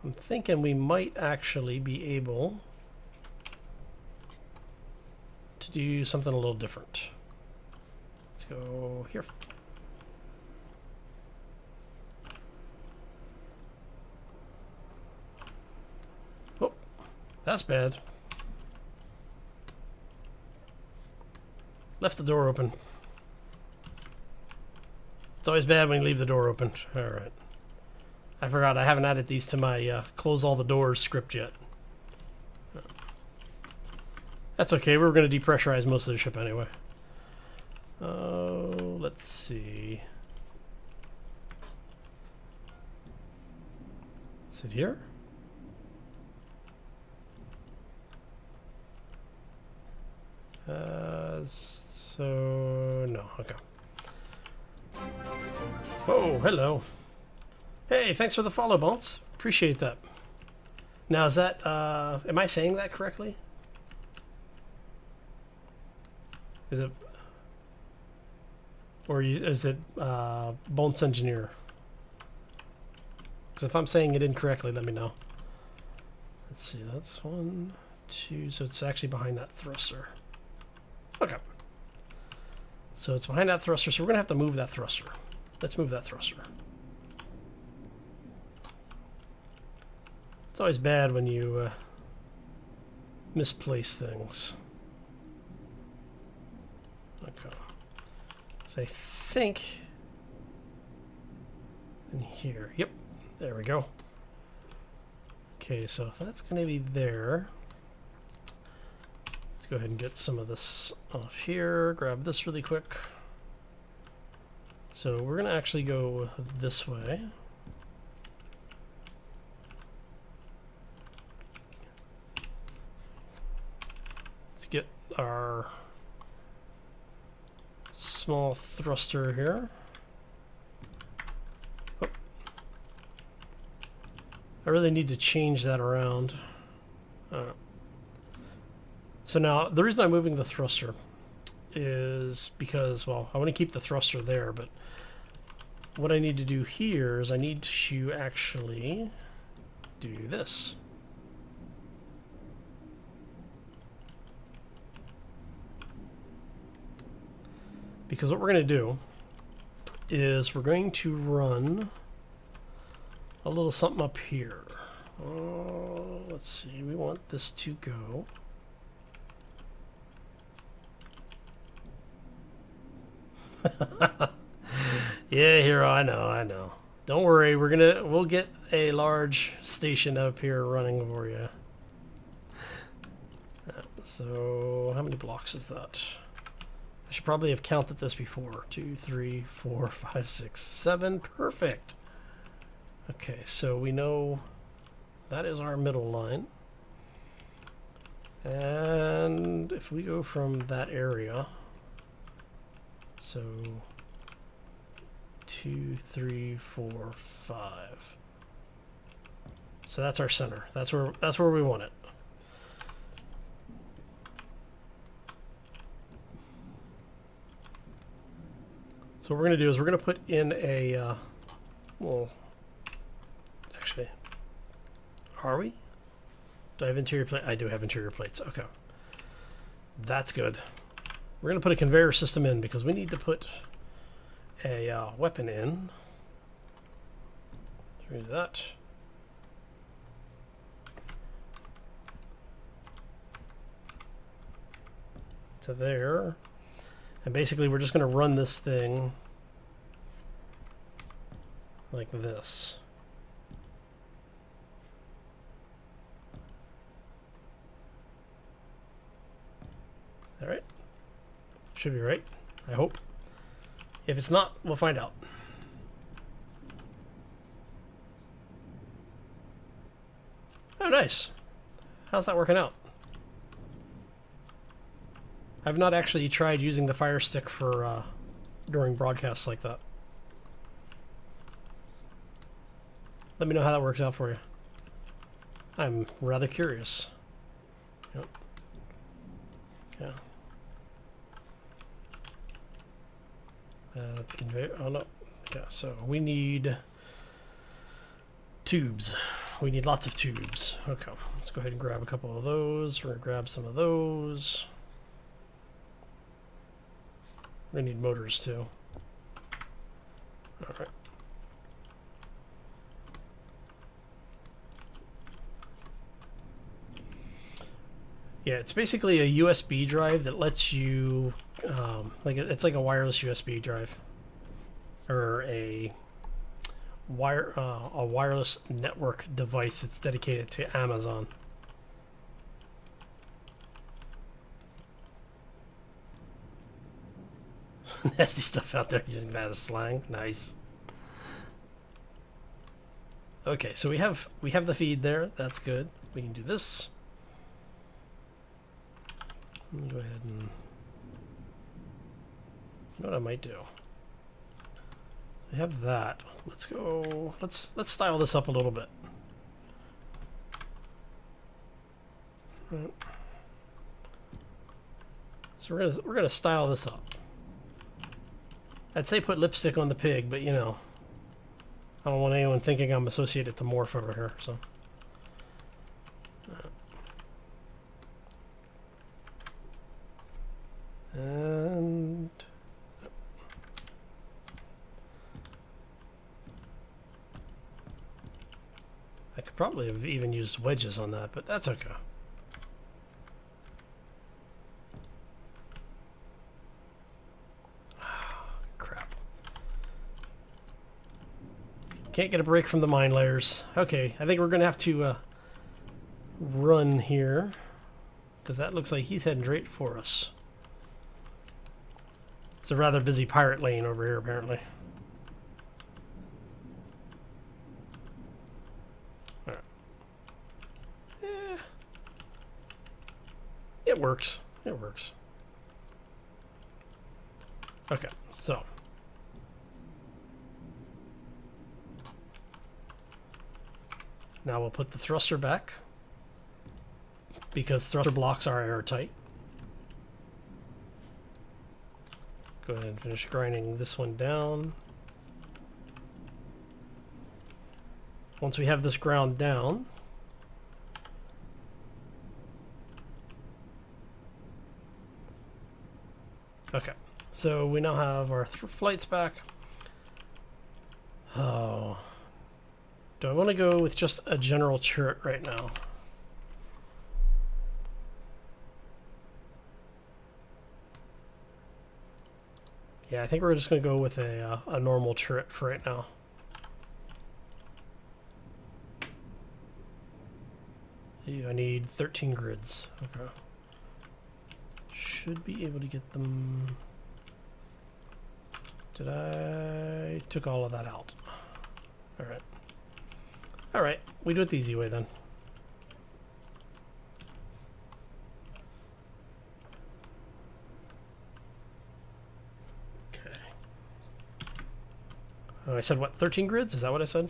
I'm thinking we might actually be able to do something a little different. Let's go here. Oh, that's bad. Left the door open. It's always bad when you leave the door open. All right. I forgot I haven't added these to my close all the doors script yet. That's okay, we're going to depressurize most of the ship anyway. Oh, let's see. Is it here? So, no, okay. Oh, hello. Hey, thanks for the follow, Bounce. Appreciate that. Now, is that, am I saying that correctly? Is it, or is it Bounce Engineer? Because if I'm saying it incorrectly, let me know. Let's see, that's 1, 2, so it's actually behind that thruster. Okay. So it's behind that thruster, so we're going to have to move that thruster. Let's move that thruster. It's always bad when you misplace things. Okay. So I think in here. Yep. There we go. Okay, so if that's going to be there, let's go ahead and get some of this off here. Grab this really quick. So we're going to actually go this way. our small thruster here. Oh. I really need to change that around. So now, the reason I'm moving the thruster is because, well, I want to keep the thruster there, but what I need to do here is I need to actually do this. Because what we're going to do is we're going to run a little something up here. Let's see, we want this to go. Yeah, Hero, I know. Don't worry, we'll get a large station up here running for you. So, how many blocks is that? I should probably have counted this before. 2, 3, 4, 5, 6, 7. Perfect. Okay, so we know that is our middle line. And if we go from that area, so 2, 3, 4, 5. So that's our center. That's where we want it. So what we're going to do is we're going to put in a, well, actually, are we? Do I have interior plate? I do have interior plates. Okay. That's good. We're going to put a conveyor system in because we need to put a weapon in. So we're going to do that. To there. And basically we're just going to run this thing like this. All right. Should be right, I hope. If it's not, we'll find out. Oh, nice. How's that working out? I've not actually tried using the Fire Stick for during broadcasts like that. Let me know how that works out for you. I'm rather curious. Yep. Okay. Let's convey. Oh no. Okay, so we need tubes. We need lots of tubes. Okay, let's go ahead and grab a couple of those. We're gonna grab some of those. We need motors too. All right. Yeah, it's basically a USB drive that lets you, it's like a wireless USB drive, or a wireless network device that's dedicated to Amazon. Nasty stuff out there using that as slang. Nice. Okay, so we have the feed there. That's good. We can do this. Let me go ahead and, you know what I might do? We have that. Let's go. Let's style this up a little bit. Right. So we're gonna style this up. I'd say put lipstick on the pig, but you know, I don't want anyone thinking I'm associated to Morph over here. So. And I could probably have even used wedges on that, but that's okay. Crap. Can't get a break from the mine layers. Okay, I think we're going to have to run here, because that looks like he's heading straight for us. It's a rather busy pirate lane over here, apparently. All right. It works. It works. Okay, so. Now we'll put the thruster back, because thruster blocks are airtight. Go ahead and finish grinding this one down. Once we have this ground down, okay, so we now have our flights back. Oh, do I want to go with just a general turret right now? Yeah, I think we're just going to go with a normal turret for right now. I need 13 grids. Okay. Should be able to get them. Did I took all of that out? All right. All right. We do it the easy way then. Okay. Oh, I said what? 13 grids? Is that what I said?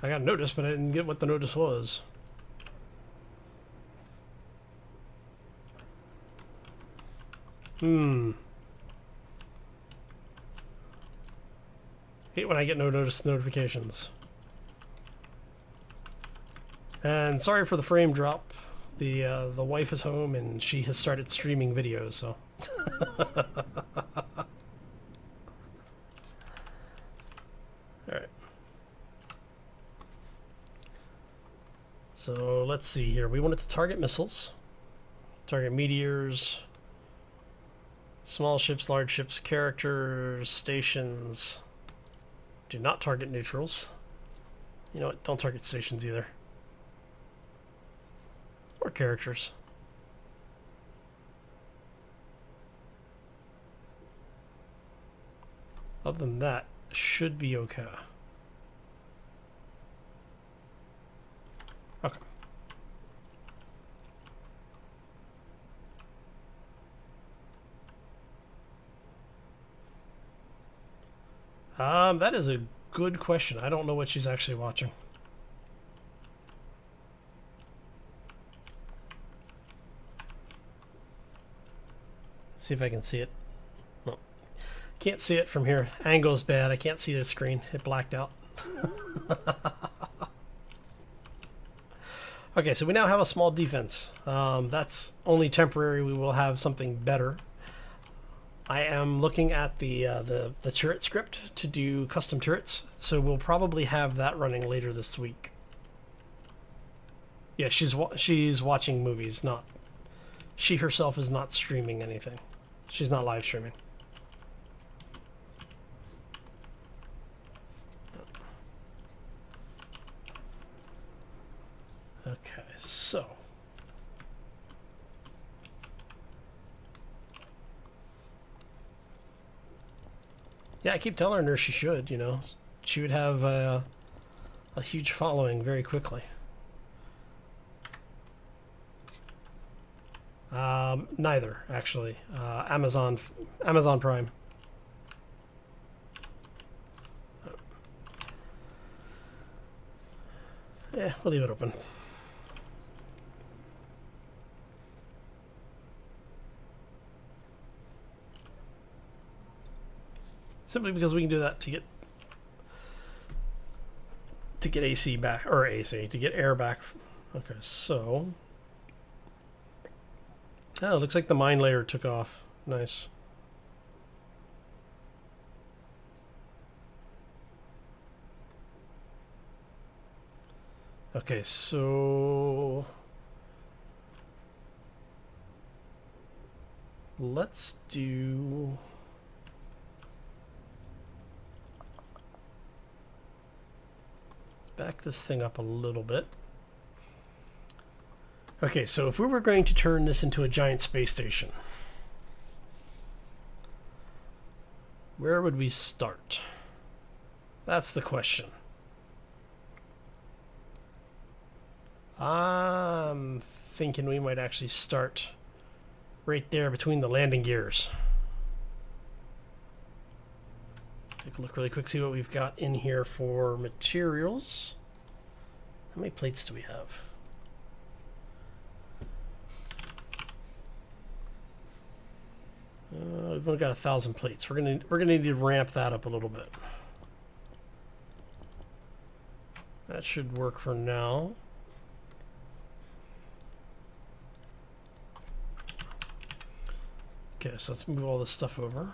I got a notice, but I didn't get what the notice was. Hate when I get no notifications. And sorry for the frame drop. The wife is home and she has started streaming videos, so. Alright. So let's see here. We wanted to target missiles, target meteors, small ships, large ships, characters, stations. Do not target neutrals. You know what? Don't target stations either. Or characters. Other than that, should be okay. Okay. That is a good question. I don't know what she's actually watching. See if I can see it. No. Can't see it from here. Angle's bad. I can't see the screen. It blacked out. Okay, so we now have a small defense. That's only temporary. We will have something better. I am looking at the turret script to do custom turrets, so we'll probably have that running later this week. Yeah, she's watching movies, not she herself is not streaming anything. She's not live streaming. Okay, so yeah, I keep telling her she should, you know. She would have a huge following very quickly. Neither, actually. Amazon Prime. Yeah, we'll leave it open. Simply because we can do that to get AC back, or AC, to get air back. Okay, so oh, it looks like the mine layer took off. Nice. Okay, so let's do back this thing up a little bit. Okay, so if we were going to turn this into a giant space station, Where would we start? That's the question. I'm thinking we might actually start right there between the landing gears. Take a look really quick, see what we've got in here for materials. How many plates do we have? We've only got 1,000 plates. We're gonna need to ramp that up a little bit. That should work for now. Okay, so let's move all this stuff over.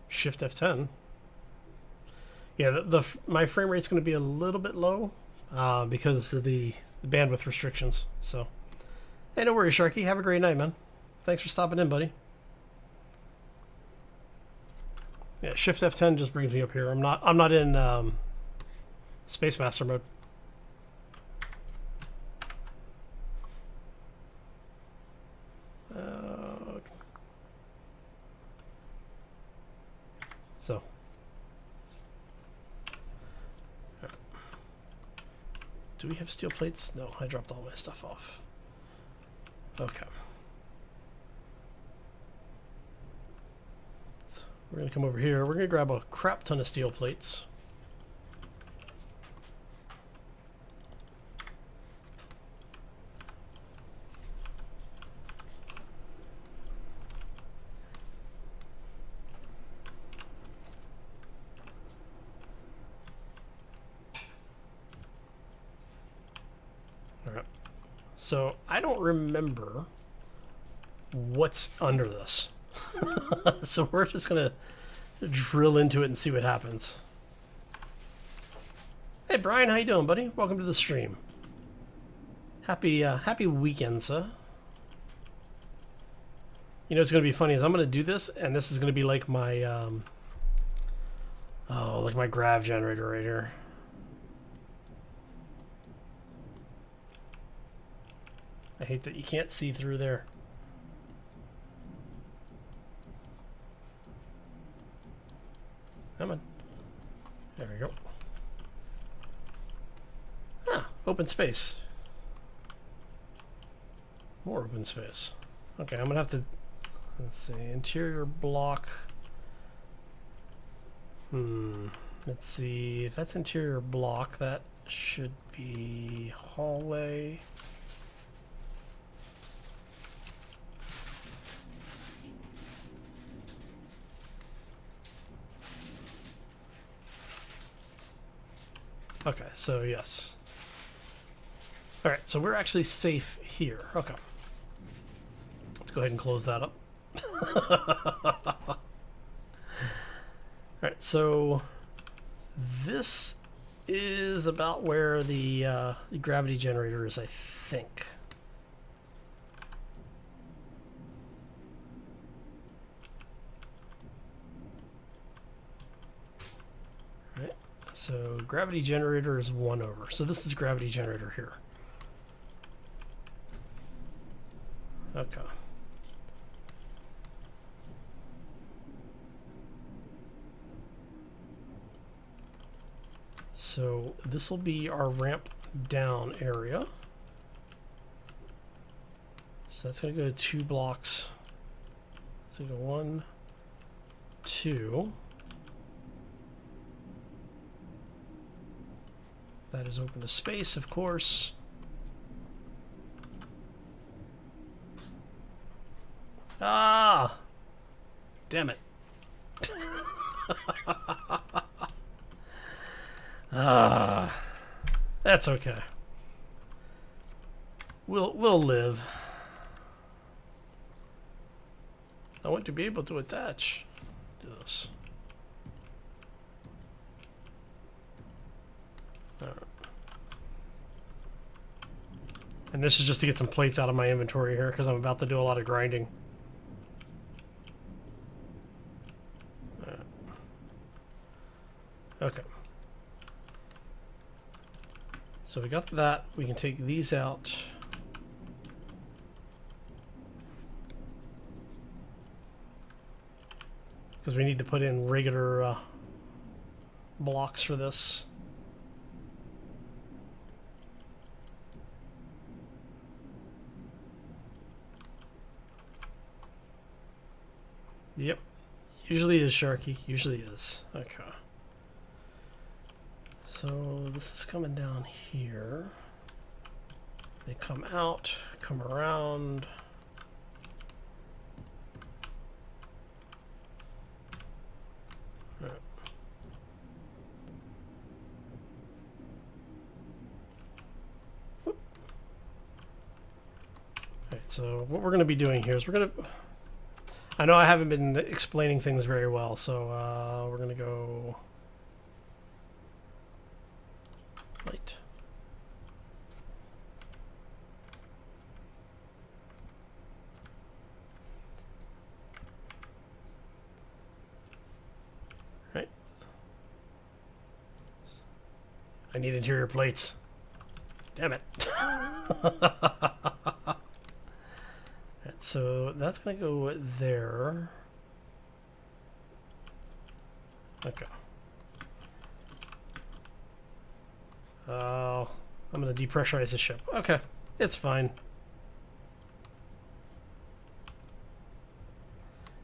Shift F10. Yeah, my frame rate's going to be a little bit low because of the bandwidth restrictions. So, hey, no worries, Sharky. Have a great night, man. Thanks for stopping in, buddy. Yeah, Shift F10 just brings me up here. I'm not in Space Master mode. So, do we have steel plates? No, I dropped all my stuff off. Okay. So we're going to come over here. We're going to grab a crap ton of steel plates. So I don't remember what's under this. So we're just gonna drill into it and see what happens. Hey Brian, how you doing, buddy? Welcome to the stream. Happy weekend, sir. You know what's gonna be funny is I'm gonna do this, and this is gonna be like my like my grav generator right here. I hate that you can't see through there. Come on. There we go. Ah, open space. More open space. Okay, I'm gonna have to, let's see, interior block. Let's see, if that's interior block, that should be hallway. Okay, so yes. All right, so we're actually safe here. Okay. Let's go ahead and close that up. All right, so this is about where the gravity generator is, I think. So gravity generator is 1 over. So this is gravity generator here. Okay. So this will be our ramp down area. So that's going to go 2 blocks. So go 1, 2. That is open to space, of course. Ah! Damn it. Ah. That's okay. We'll live. I want to be able to attach to this. Alright. And this is just to get some plates out of my inventory here because I'm about to do a lot of grinding. So we got that. We can take these out. Because we need to put in regular blocks for this. Yep. Usually is, Sharky. Usually is. Okay. So this is coming down here. They come out, come around. All right. Whoop. All right, so what we're going to be doing here is we're going to... I know I haven't been explaining things very well, so we're going to go light. Right. I need interior plates. Damn it. So that's going to go there. Okay. Oh, I'm going to depressurize the ship. Okay, it's fine.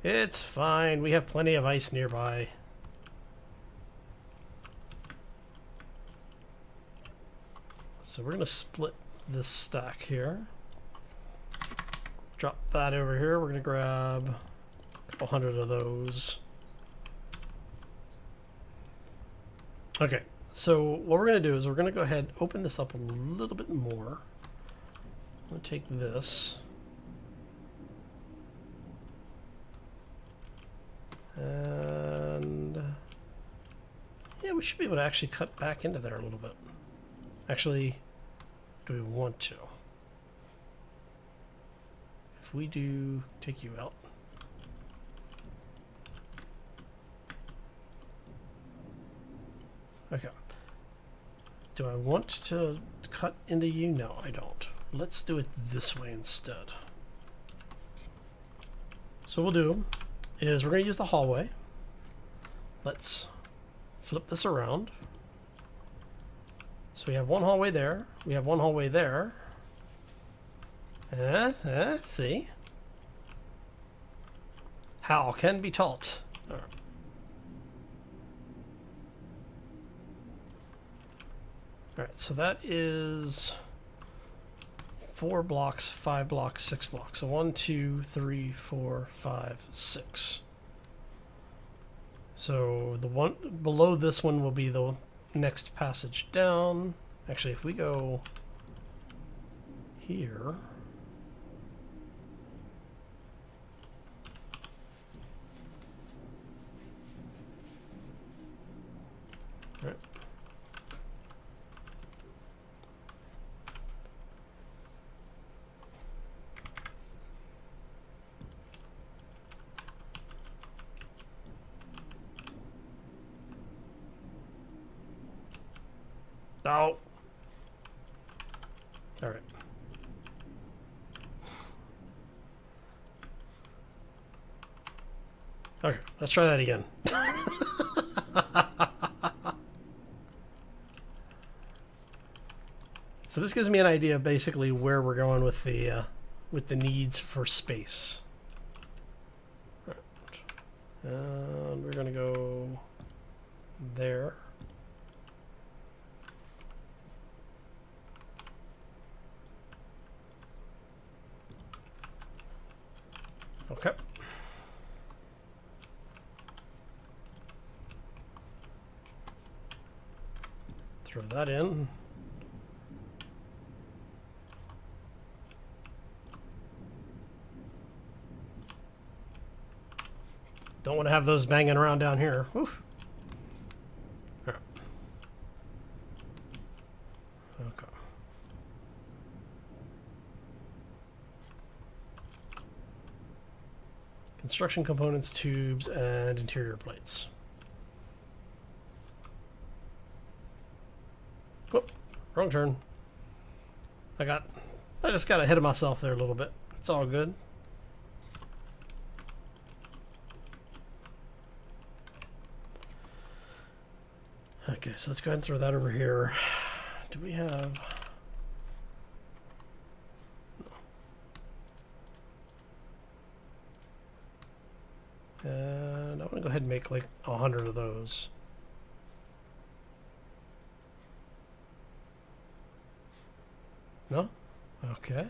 It's fine. We have plenty of ice nearby. So we're going to split this stack here. Drop that over here. We're going to grab a couple hundred of those. Okay, so what we're going to do is we're going to go ahead and open this up a little bit more. I'm going to take this. And yeah, we should be able to actually cut back into there a little bit. Actually, do we want to? If we do take you out. Okay. Do I want to cut into you? No, I don't. Let's do it this way instead. So what we'll do is we're going to use the hallway. Let's flip this around. So we have one hallway there. We have one hallway there. See? How can be taught. All right. All right, so that is 4 blocks, 5 blocks, 6 blocks. So 1, 2, 3, 4, 5, 6. So the one below this one will be the next passage down. Actually, if we go here. All right. Oh. All right. Okay, let's try that again. So this gives me an idea of basically where we're going with the needs for space. All right. And we're gonna go there. Okay. Throw that in. Don't want to have those banging around down here. Whew. All right. Okay. Construction components, tubes, and interior plates. Whoop, wrong turn. I just got ahead of myself there a little bit. It's all good. Okay, so let's go ahead and throw that over here. Do we have... No. And I want to go ahead and make like 100 of those. No? Okay.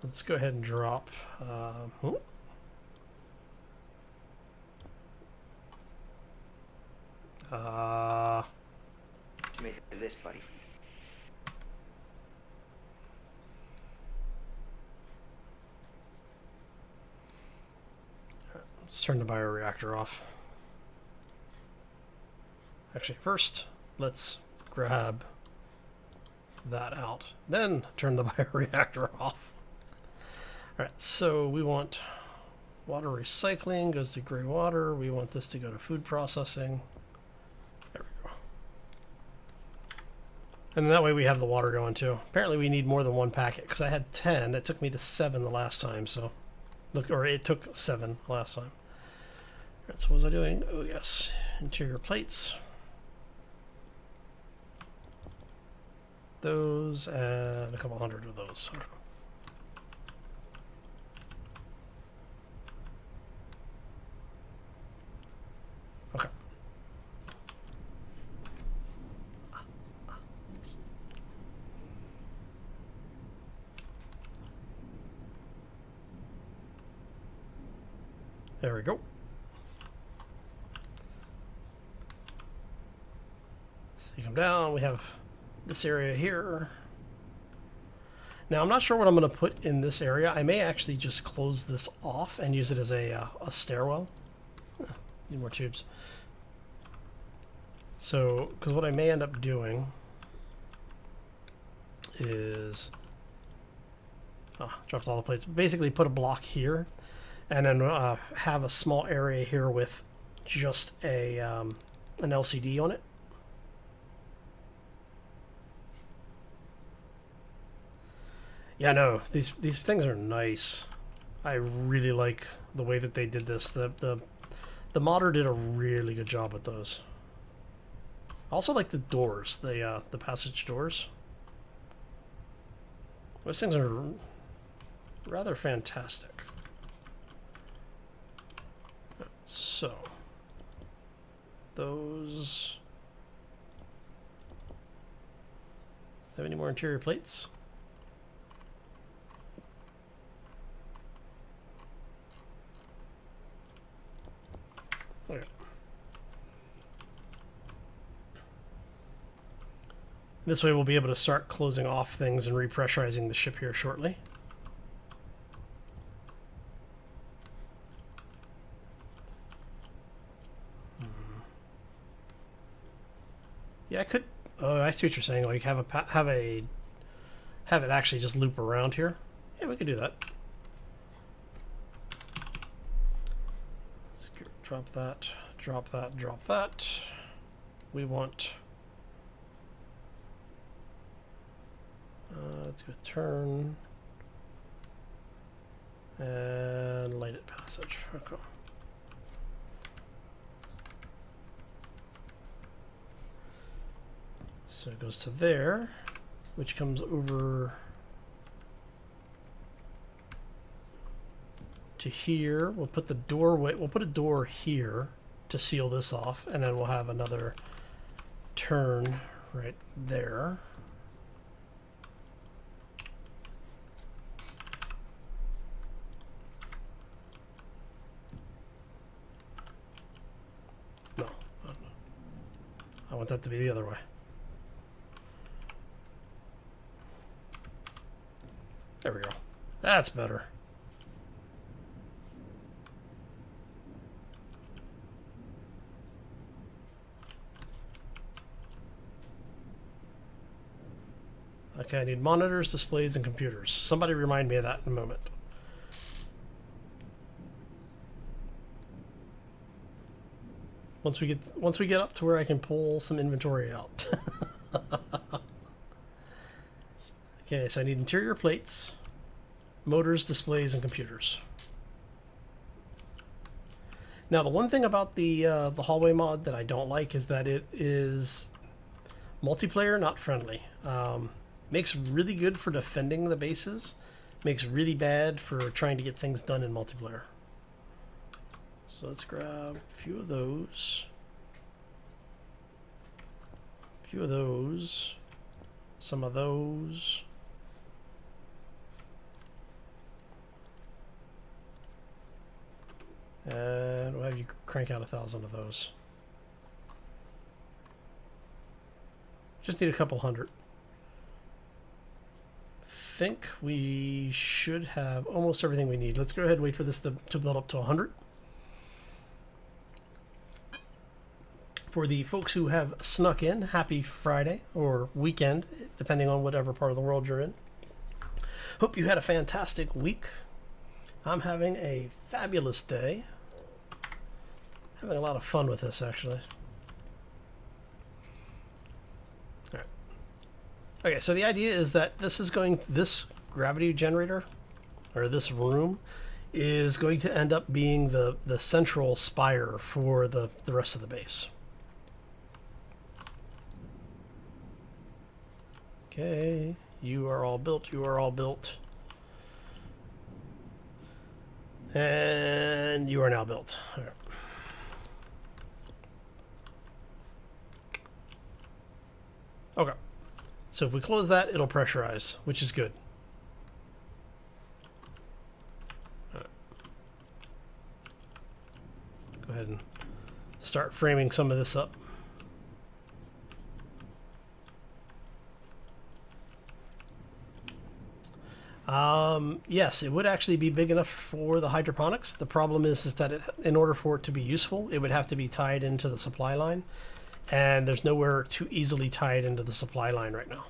Let's go ahead and drop.
Make this, buddy.
Let's turn the bioreactor off. Actually, first, let's grab that out. Then turn the bioreactor off. Alright, so we want water recycling goes to gray water. We want this to go to food processing. There we go. And that way we have the water going too. Apparently we need more than one packet because I had 10. It took me to 7 the last time. So look, or it took 7 last time. Alright, so what was I doing? Oh yes, interior plates. Those and a couple hundred of those. Okay. There we go. So you come down, we have this area here. Now I'm not sure what I'm going to put in this area. I may actually just close this off and use it as a stairwell. Need more tubes. So, because what I may end up doing is dropped all the plates. Basically, put a block here, and then have a small area here with just a an LCD on it. Yeah, no, these things are nice. I really like the way that they did this. The modder did a really good job with those. I also like the doors, the passage doors. Those things are rather fantastic. So, those. Have any more interior plates? Okay. This way we'll be able to start closing off things and repressurizing the ship here shortly. Yeah, I could. Oh, I see what you're saying. Like have it actually just loop around here. Yeah, we could do that. Let's drop that. Drop that. Drop that. We want. Let's go turn and light it passage. Okay. So it goes to there, which comes over to here. We'll put the doorway. We'll put a door here to seal this off, and then we'll have another turn right there. No, I want that to be the other way. There we go. That's better. Okay, I need monitors, displays, and computers. Somebody remind me of that in a moment. Once we get up to where I can pull some inventory out. Okay, so I need interior plates, motors, displays, and computers. Now, the one thing about the hallway mod that I don't like is that it is multiplayer, not friendly. Makes really good for defending the bases. Makes really bad for trying to get things done in multiplayer. So let's grab a few of those. A few of those. Some of those. And we'll have you crank out 1,000 of those. Just need a couple hundred. Think we should have almost everything we need. Let's go ahead and wait for this to build up to 100. For the folks who have snuck in, happy Friday or weekend, depending on whatever part of the world you're in. Hope you had a fantastic week. I'm having a fabulous day. Having a lot of fun with this, actually. All right. Okay, so the idea is that this gravity generator, or this room, is going to end up being the central spire for the rest of the base. Okay, you are all built, you are all built. And you are now built. All right. Okay, so if we close that, it'll pressurize, which is good. All right. Go ahead and start framing some of this up. Yes, it would actually be big enough for the hydroponics. The problem is that in order for it to be useful, it would have to be tied into the supply line. And there's nowhere to easily tie it into the supply line right now.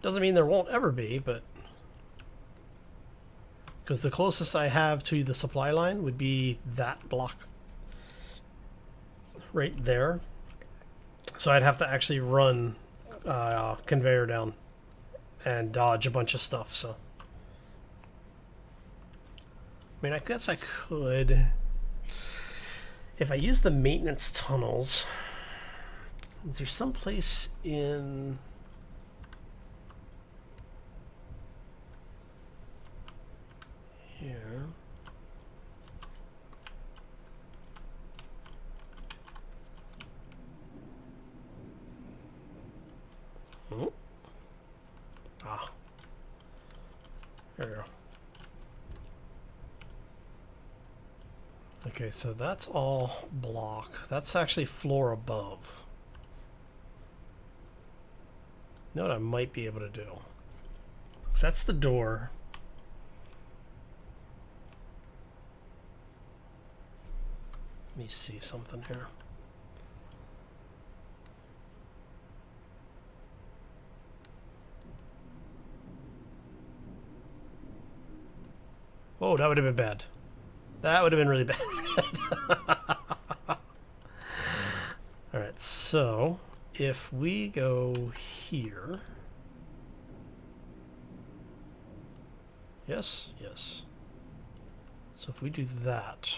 Doesn't mean there won't ever be, but... because the closest I have to the supply line would be that block. Right there. So I'd have to actually run conveyor down and dodge a bunch of stuff, so... I mean, I guess I could... if I use the maintenance tunnels... is there some place in... here... oh. Ah. There we go. Okay, so that's all block. That's actually floor above. You know what I might be able to do? So that's the door. Let me see something here. Oh, that would have been bad. That would have been really bad. Alright, so if we go here. Yes, yes. So if we do that.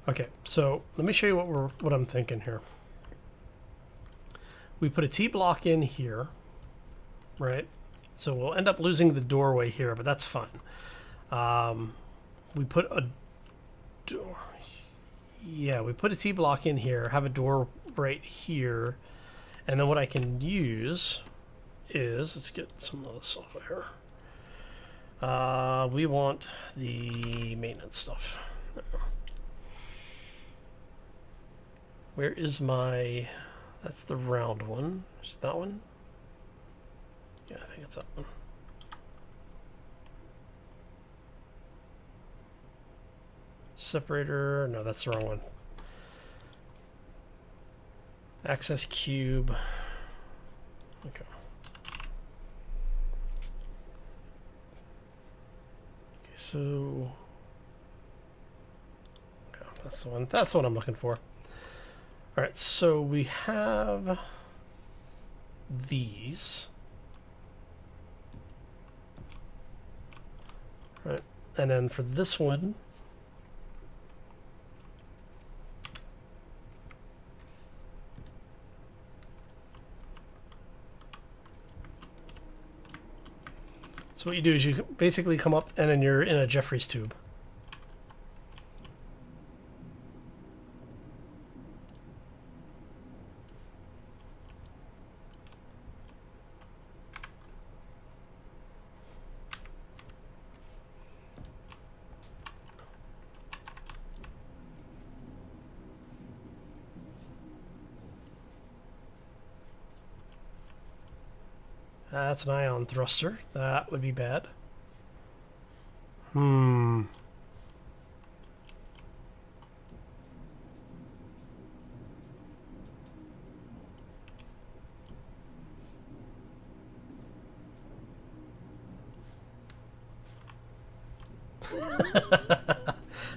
Okay, so let me show you what I'm thinking here. We put a T block in here, right? So we'll end up losing the doorway here, but that's fine. We put a door. Yeah, we put a T block in here, have a door right here, and then what I can use is, let's get some of this off of here. We want the maintenance stuff. Where is my... that's the round one. Is it that one? Yeah, I think it's that one. Separator, no, that's the wrong one. Access cube. Okay. Okay, so okay, that's the one. That's the one I'm looking for. All right, so we have these. All right, and then for this one, so what you do is you basically come up and then you're in a Jeffries tube. That's an ion thruster. That would be bad.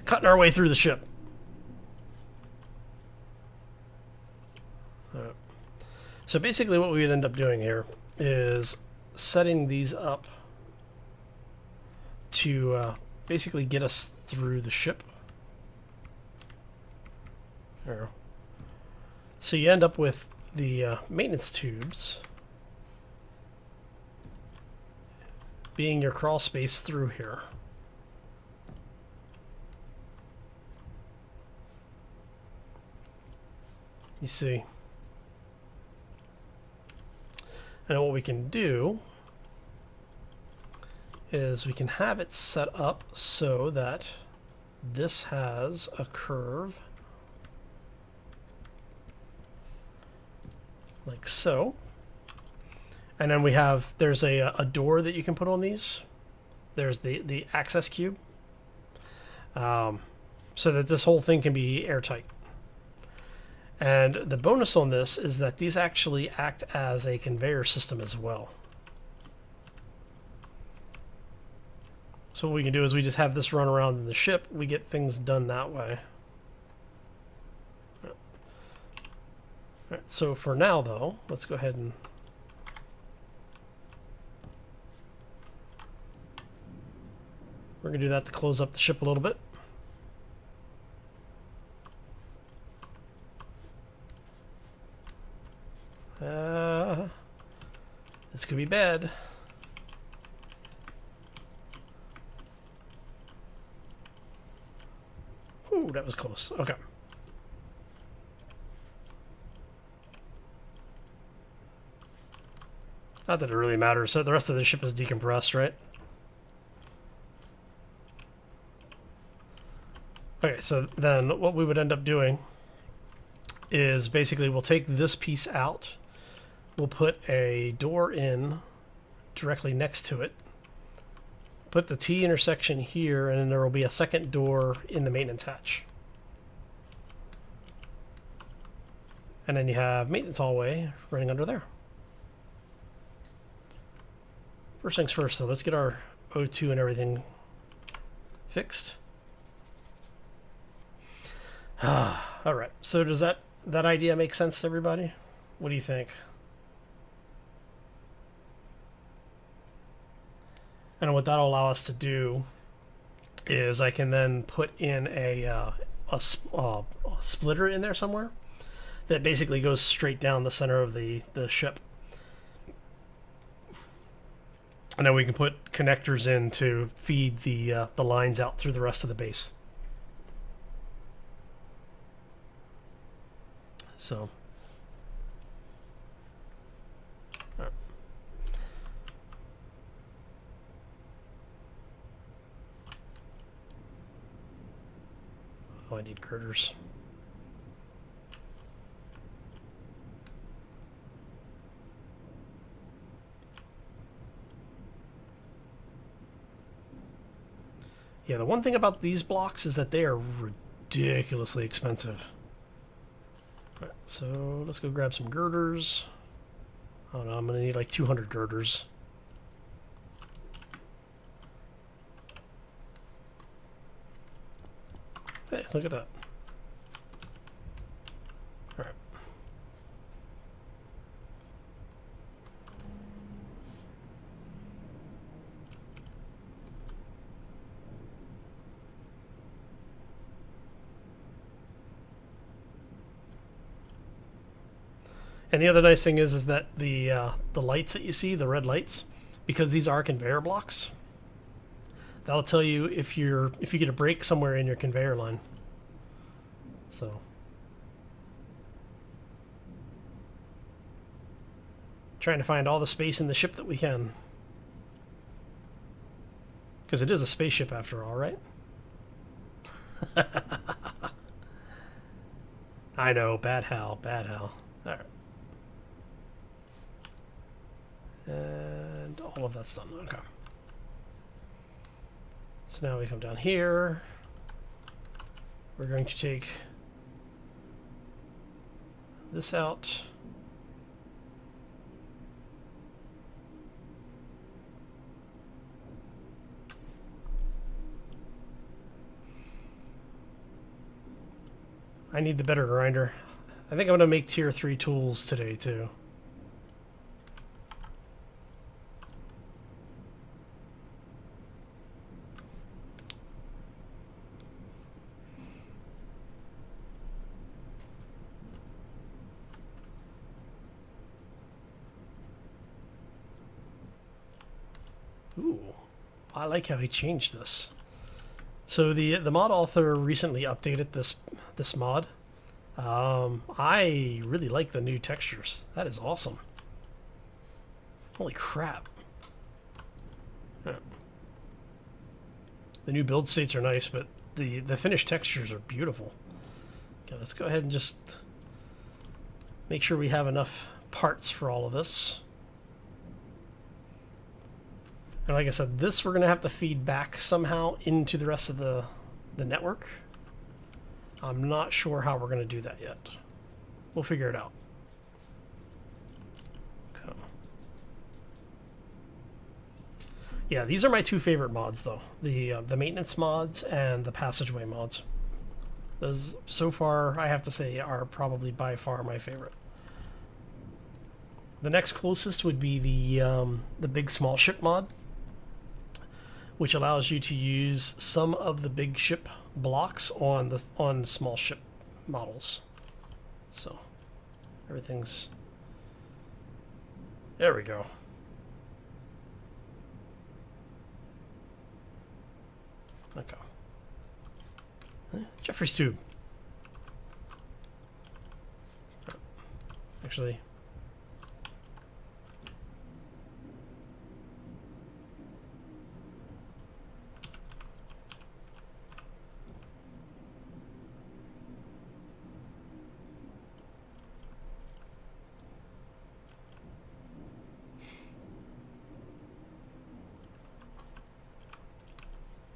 Cutting our way through the ship. So basically what we would end up doing here is setting these up to basically get us through the ship. There. So you end up with the maintenance tubes being your crawl space through here. You see. And what we can do is we can have it set up so that this has a curve like so. And then we have, there's a door that you can put on these. There's the access cube. So that this whole thing can be airtight. And the bonus on this is that these actually act as a conveyor system as well. So what we can do is we just have this run around in the ship. We get things done that way. All right, so for now, though, let's go ahead and we're going to do that to close up the ship a little bit. This could be bad. Ooh, that was close. Okay. Not that it really matters. So the rest of the ship is decompressed, right? Okay, so then what we would end up doing is basically we'll take this piece out. We'll put a door in directly next to it. Put the T intersection here, and then there will be a second door in the maintenance hatch. And then you have maintenance hallway running under there. First things first, though, let's get our O2 and everything fixed. All right, so does that idea make sense to everybody? What do you think? And what that'll allow us to do is I can then put in a splitter in there somewhere that basically goes straight down the center of the ship. And then we can put connectors in to feed the lines out through the rest of the base. So. Oh, I need girders. Yeah, the one thing about these blocks is that they are ridiculously expensive. All right, so let's go grab some girders. Oh no, I'm gonna need like 200 girders. Hey, look at that. All right. And the other nice thing is that the lights that you see, the red lights, because these are conveyor blocks, that'll tell you if you get a break somewhere in your conveyor line. So trying to find all the space in the ship that we can, because it is a spaceship after all, right? I know, bad Hal, bad Hal. All right. And all of that's done. Okay. So now we come down here. We're going to take this out. I need the better grinder. I think I'm going to make tier 3 tools today too. Ooh, I like how he changed this. So the mod author recently updated this mod. I really like the new textures. That is awesome. Holy crap. Yeah. The new build states are nice, but the finished textures are beautiful. Okay, let's go ahead and just make sure we have enough parts for all of this. And like I said, this we're going to have to feed back somehow into the rest of the network. I'm not sure how we're going to do that yet. We'll figure it out. Okay. Yeah, these are my two favorite mods, though. The maintenance mods and the passageway mods. Those, so far, I have to say, are probably by far my favorite. The next closest would be the big small ship mod, which allows you to use some of the big ship blocks on the small ship models. So everything's, there we go. Okay. Jeffrey's tube. Actually,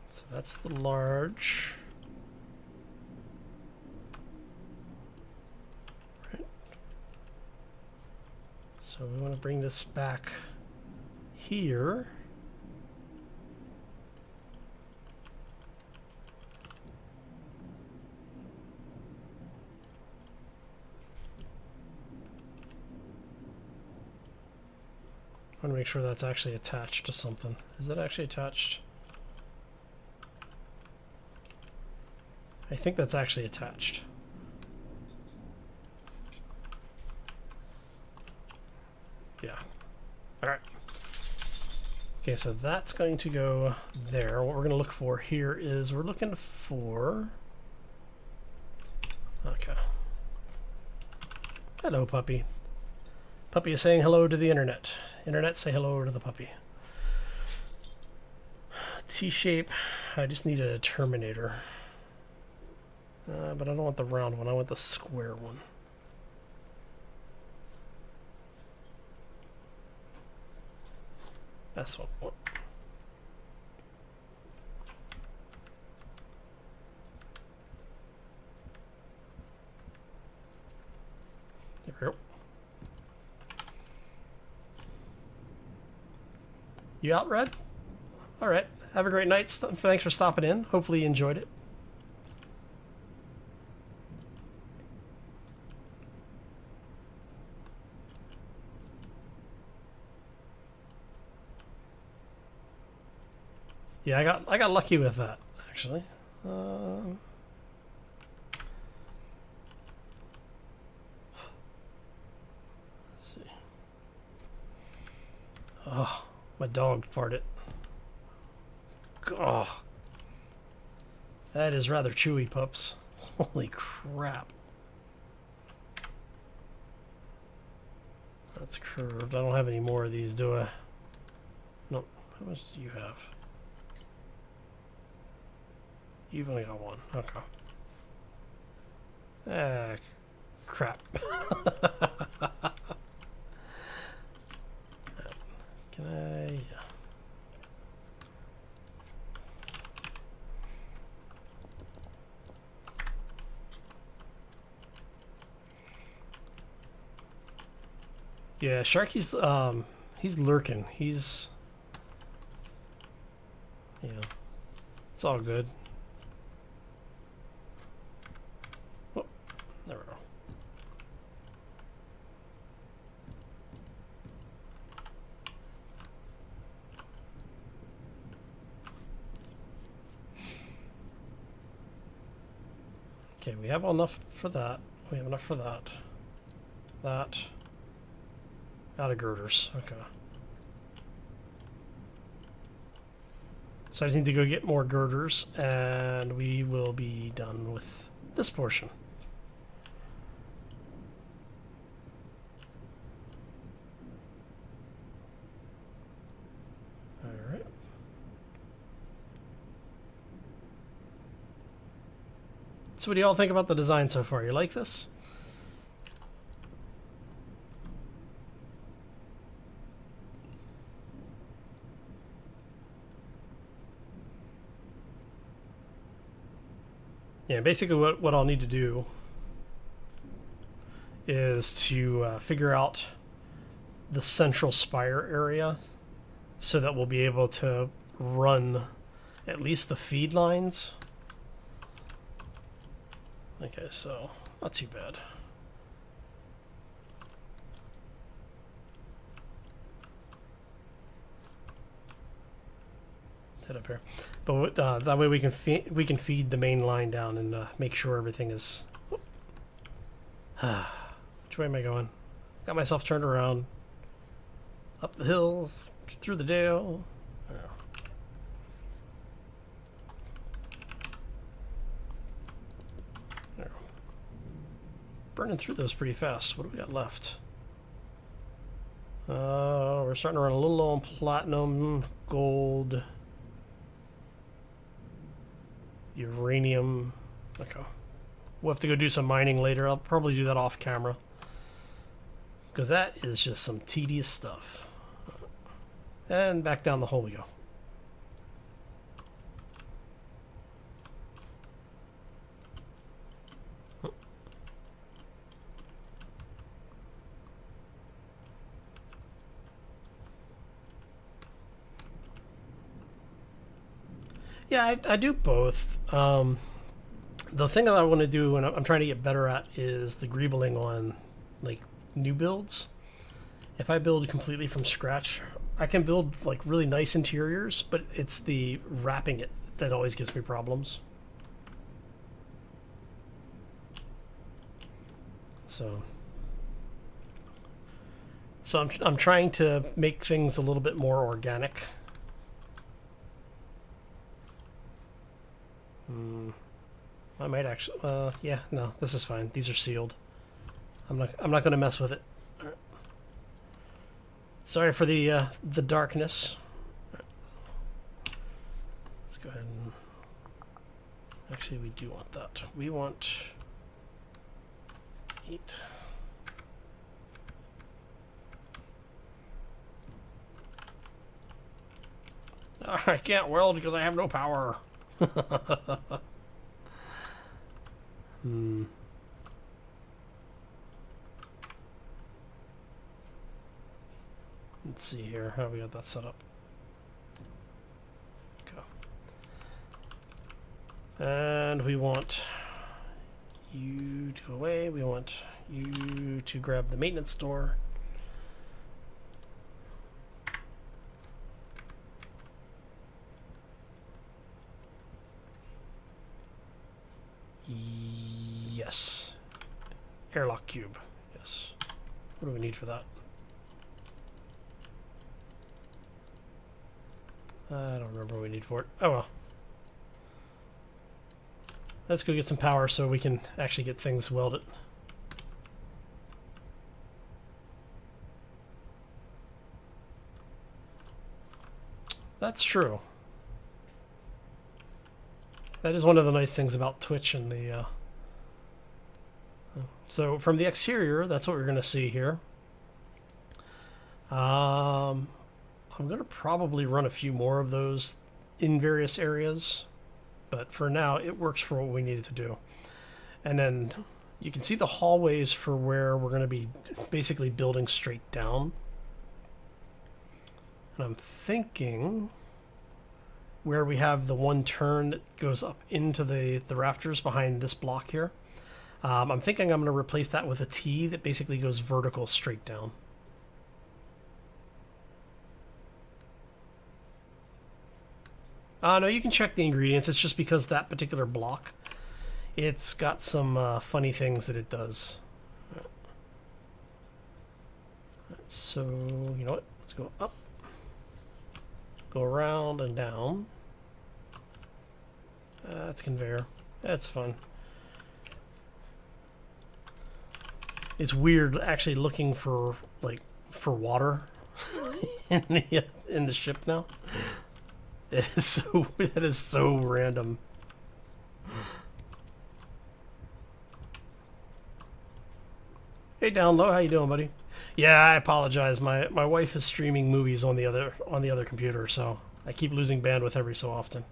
so that's the large. Right. So we want to bring this back here. I want to make sure that's actually attached to something. Is it actually attached? I think that's actually attached. Yeah. All right. Okay, so that's going to go there. What we're going to look for here is we're looking for... Okay. Hello, puppy. Puppy is saying hello to the internet. Internet, say hello to the puppy. T-shape. I just need a terminator. But I don't want the round one. I want the square one. That's what I want. You out, Red? All right. Have a great night. Thanks for stopping in. Hopefully you enjoyed it. Yeah, I got lucky with that, actually. Let's see. Oh, my dog farted. Oh, that is rather chewy, pups. Holy crap. That's curved. I don't have any more of these, do I? Nope. How much do you have? You've only got one. Okay. Ah, crap. Can I? Yeah. Yeah, Sharky's he's lurking. He's yeah. It's all good. Oh, there we go. Okay, we have enough for that. We have enough for that. That. Out of girders. Okay. So I just need to go get more girders, and we will be done with this portion. All right. So what do y'all think about the design so far? You like this? Yeah, basically what I'll need to do is to figure out the central spire area so that we'll be able to run at least the feed lines. Okay, so not too bad. Head up here, but that way we can feed the main line down and make sure everything is. Which way am I going? Got myself turned around. Up the hills, through the dale. Oh. There. Burning through those pretty fast. What do we got left? We're starting to run a little low on platinum, gold, uranium. Okay. We'll have to go do some mining later. I'll probably do that off camera, because that is just some tedious stuff. And back down the hole we go. Yeah, I do both. The thing that I want to do, and I'm trying to get better at, is the greebling on like new builds. If I build completely from scratch, I can build like really nice interiors, but it's the wrapping it that always gives me problems. So I'm trying to make things a little bit more organic. I might actually. Yeah, no, this is fine. These are sealed. I'm not going to mess with it. Right. Sorry for the darkness. Right. Let's go ahead and. Actually, we do want that. We want 8. I can't weld because I have no power. Let's see here how we got that set up. And we want you to go away. We want you to grab the maintenance door. Yes. Airlock cube. Yes. What do we need for that? I don't remember what we need for it. Oh well. Let's go get some power so we can actually get things welded. That's true. That is one of the nice things about Twitch and the... So from the exterior, that's what we're going to see here. I'm going to probably run a few more of those in various areas. But for now, it works for what we needed to do. And then you can see the hallways for where we're going to be basically building straight down. And I'm thinking where we have the one turn that goes up into the rafters behind this block here. I'm thinking I'm going to replace that with a T that basically goes vertical straight down. No, you can check the ingredients. It's just because that particular block, it's got some funny things that it does. So, you know what? Let's go up, go around and down. That's conveyor. That's fun. It's weird actually looking for water in the ship now. It is so random. Hey down low, how you doing, buddy? Yeah, I apologize. My wife is streaming movies on the other computer, so I keep losing bandwidth every so often.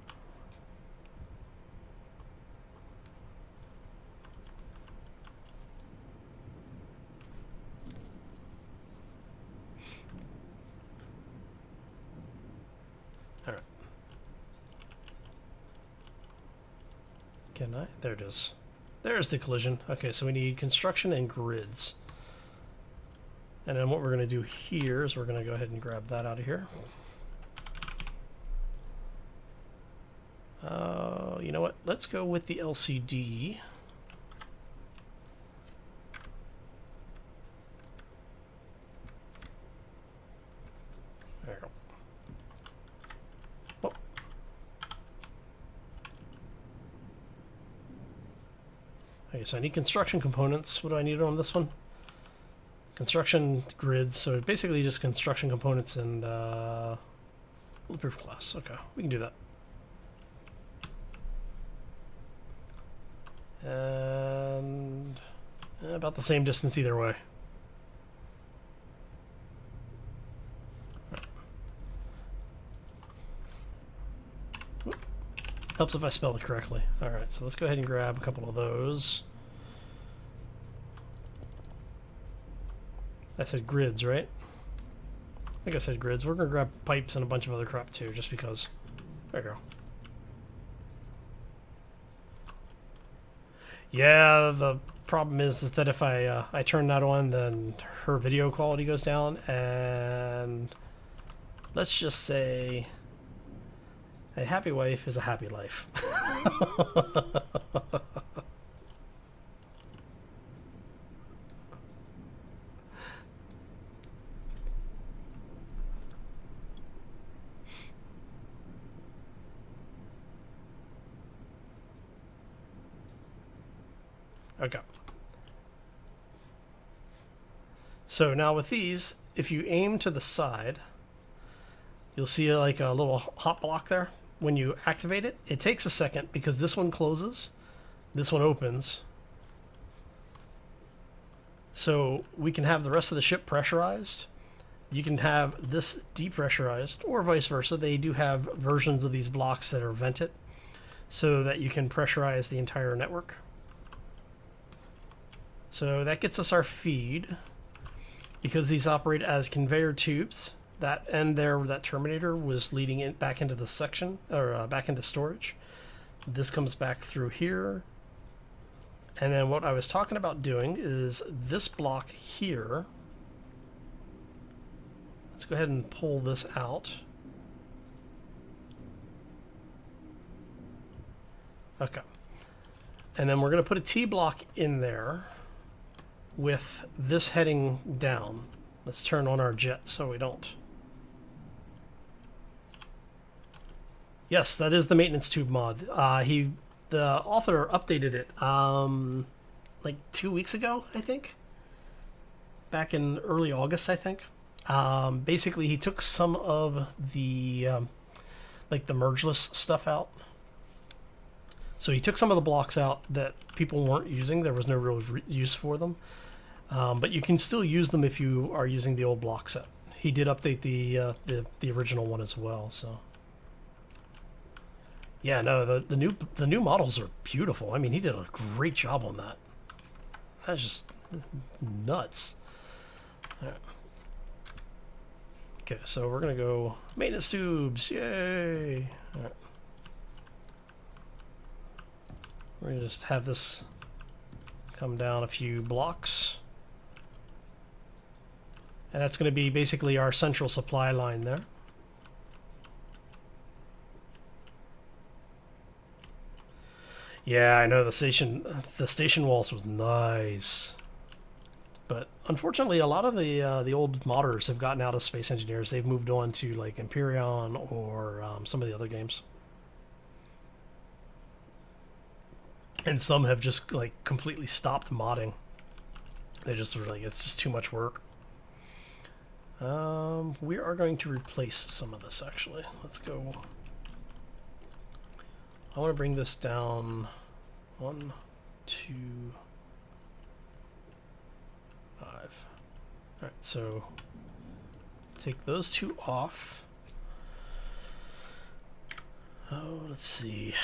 Can I? There it is. There's the collision. Okay, so we need construction and grids. And then what we're going to do here is we're going to go ahead and grab that out of here. You know what? Let's go with the LCD. There we go. Oh. Okay, so I need construction components. What do I need on this one? Construction grids. So basically just construction components and bulletproof glass. Okay, we can do that. And about the same distance either way. Helps if I spell it correctly. Alright, so let's go ahead and grab a couple of those. I said grids, right? I think I said grids. We're going to grab pipes and a bunch of other crap too, just because. There you go. Yeah, the problem is that if I turn that on, then her video quality goes down, and let's just say a happy wife is a happy life. Okay. So now with these, if you aim to the side, you'll see like a little hot block there. When you activate it, it takes a second because this one closes, this one opens. So we can have the rest of the ship pressurized. You can have this depressurized, or vice versa. They do have versions of these blocks that are vented so that you can pressurize the entire network. So that gets us our feed, because these operate as conveyor tubes. That end there, that terminator was leading it back into the section, or back into storage. This comes back through here. And then what I was talking about doing is this block here. Let's go ahead and pull this out. Okay. And then we're going to put a T block in there with this heading down. Let's turn on our jet so we don't. Yes, that is the maintenance tube mod. The author updated it like 2 weeks ago, I think. Back in early August, I think. Basically, he took some of the like the mergeless stuff out. So he took some of the blocks out that people weren't using. There was no real use for them. But you can still use them if you are using the old block set. He did update the original one as well. So yeah, no, the new models are beautiful. I mean, he did a great job on that. That's just nuts. All right. Okay, so we're gonna go maintenance tubes. Yay! All right. We're gonna just have this come down a few blocks. And that's gonna be basically our central supply line there. Yeah, I know the station walls was nice. But unfortunately, a lot of the old modders have gotten out of Space Engineers. They've moved on to like Empyreon or some of the other games. And some have just like completely stopped modding. They just were like, it's just too much work. We are going to replace some of this actually. Let's go. I want to bring this down 1, 2, 5. Alright, so take those two off. Oh, let's see.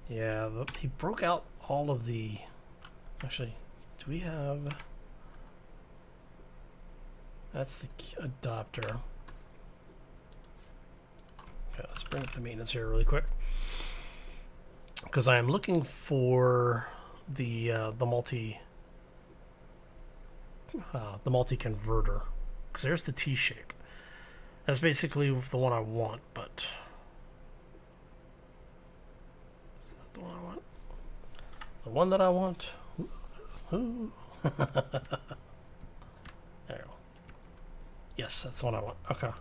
Yeah, he broke out all of the... Actually, do we have... That's the adapter. Okay, let's bring up the maintenance here really quick. Because I am looking for the multi converter. Because there's the T shape. That's basically the one I want, but... The one I want. The one that I want. Ooh. There you go. Yes, that's the one I want. Okay.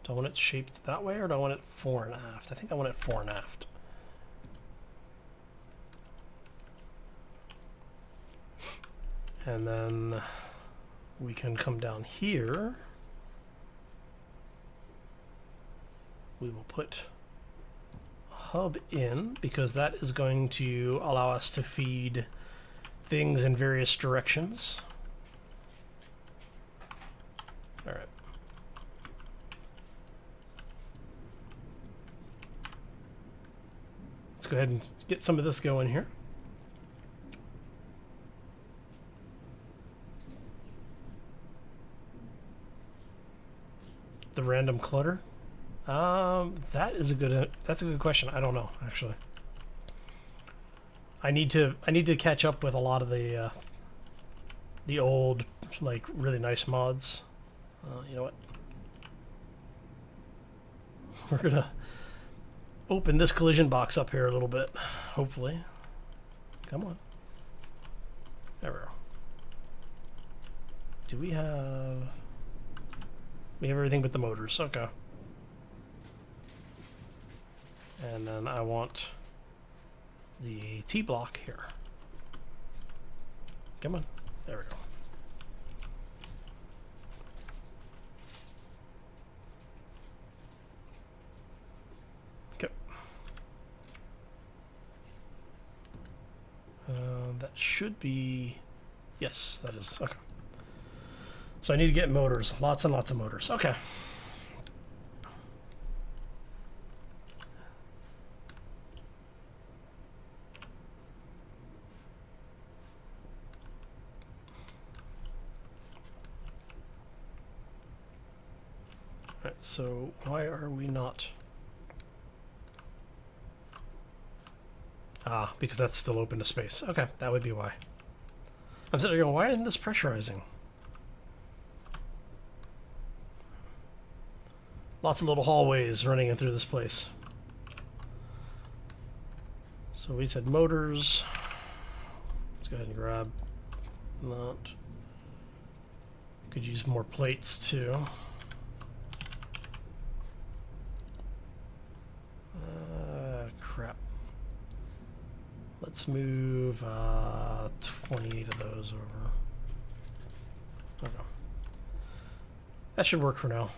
Do I want it shaped that way, or do I want it fore and aft? I think I want it fore and aft. And then we can come down here. We will put hub in, because that is going to allow us to feed things in various directions. All right. Let's go ahead and get some of this going here. The random clutter. That's a good question. I don't know, actually. I need to catch up with a lot of the old, like, really nice mods. You know what? We're gonna open this collision box up here a little bit, hopefully. Come on. There we go. Do we have... We have everything but the motors. Okay. And then I want the T block here. Come on. There we go. Okay. That should be... Yes, that is. Okay. So I need to get motors. Lots and lots of motors. Okay. so why are we not? Ah, because that's still open to space. Okay, that would be why. I'm sitting there going, why isn't this pressurizing? Lots of little hallways running in through this place. So we said motors. Let's go ahead and grab that. Could use more plates too. Crap. Let's move 28 of those over. Okay. That should work for now.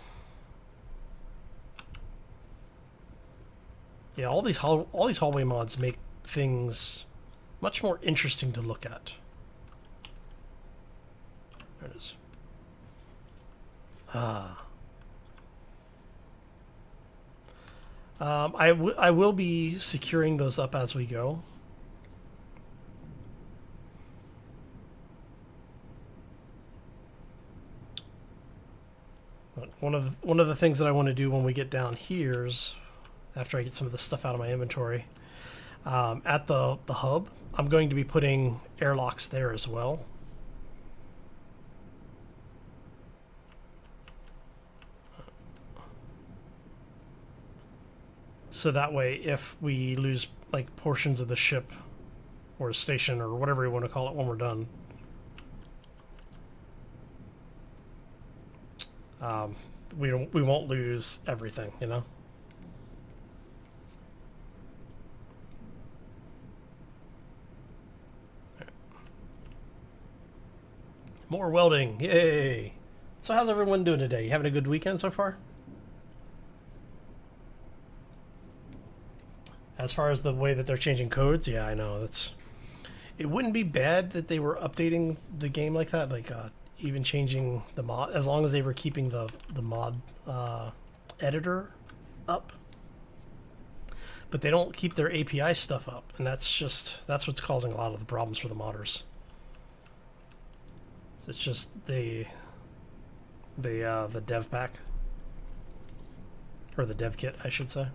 Yeah, all these hallway mods make things much more interesting to look at. There it is. I will be securing those up as we go. One of the things that I want to do when we get down here is, after I get some of the stuff out of my inventory, at the hub, I'm going to be putting airlocks there as well. So that way, if we lose like portions of the ship or station or whatever you want to call it when we're done, we won't lose everything, you know. More welding, yay! So how's everyone doing today? You having a good weekend so far? As far as the way that they're changing codes, yeah, I know that's. It wouldn't be bad that they were updating the game like that, like even changing the mod, as long as they were keeping the mod editor up. But they don't keep their API stuff up, and that's what's causing a lot of the problems for the modders. So it's just the dev pack, or the dev kit, I should say.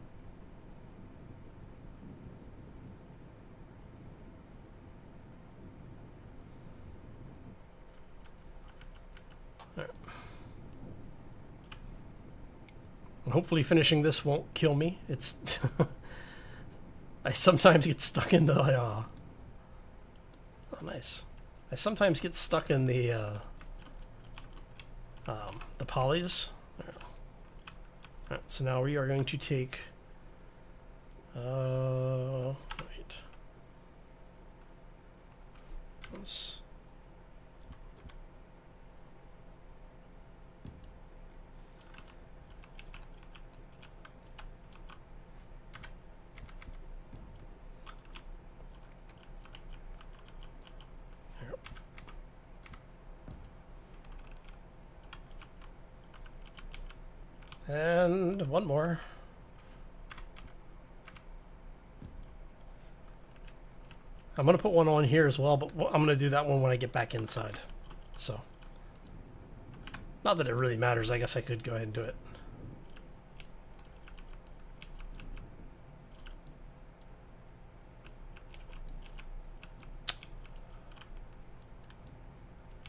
Hopefully finishing this won't kill me. It's I sometimes get stuck in the oh nice. I sometimes get stuck in the polys. Alright, so now we are going to take wait. This. And one more. I'm going to put one on here as well, but I'm going to do that one when I get back inside. So, not that it really matters. I guess I could go ahead and do it.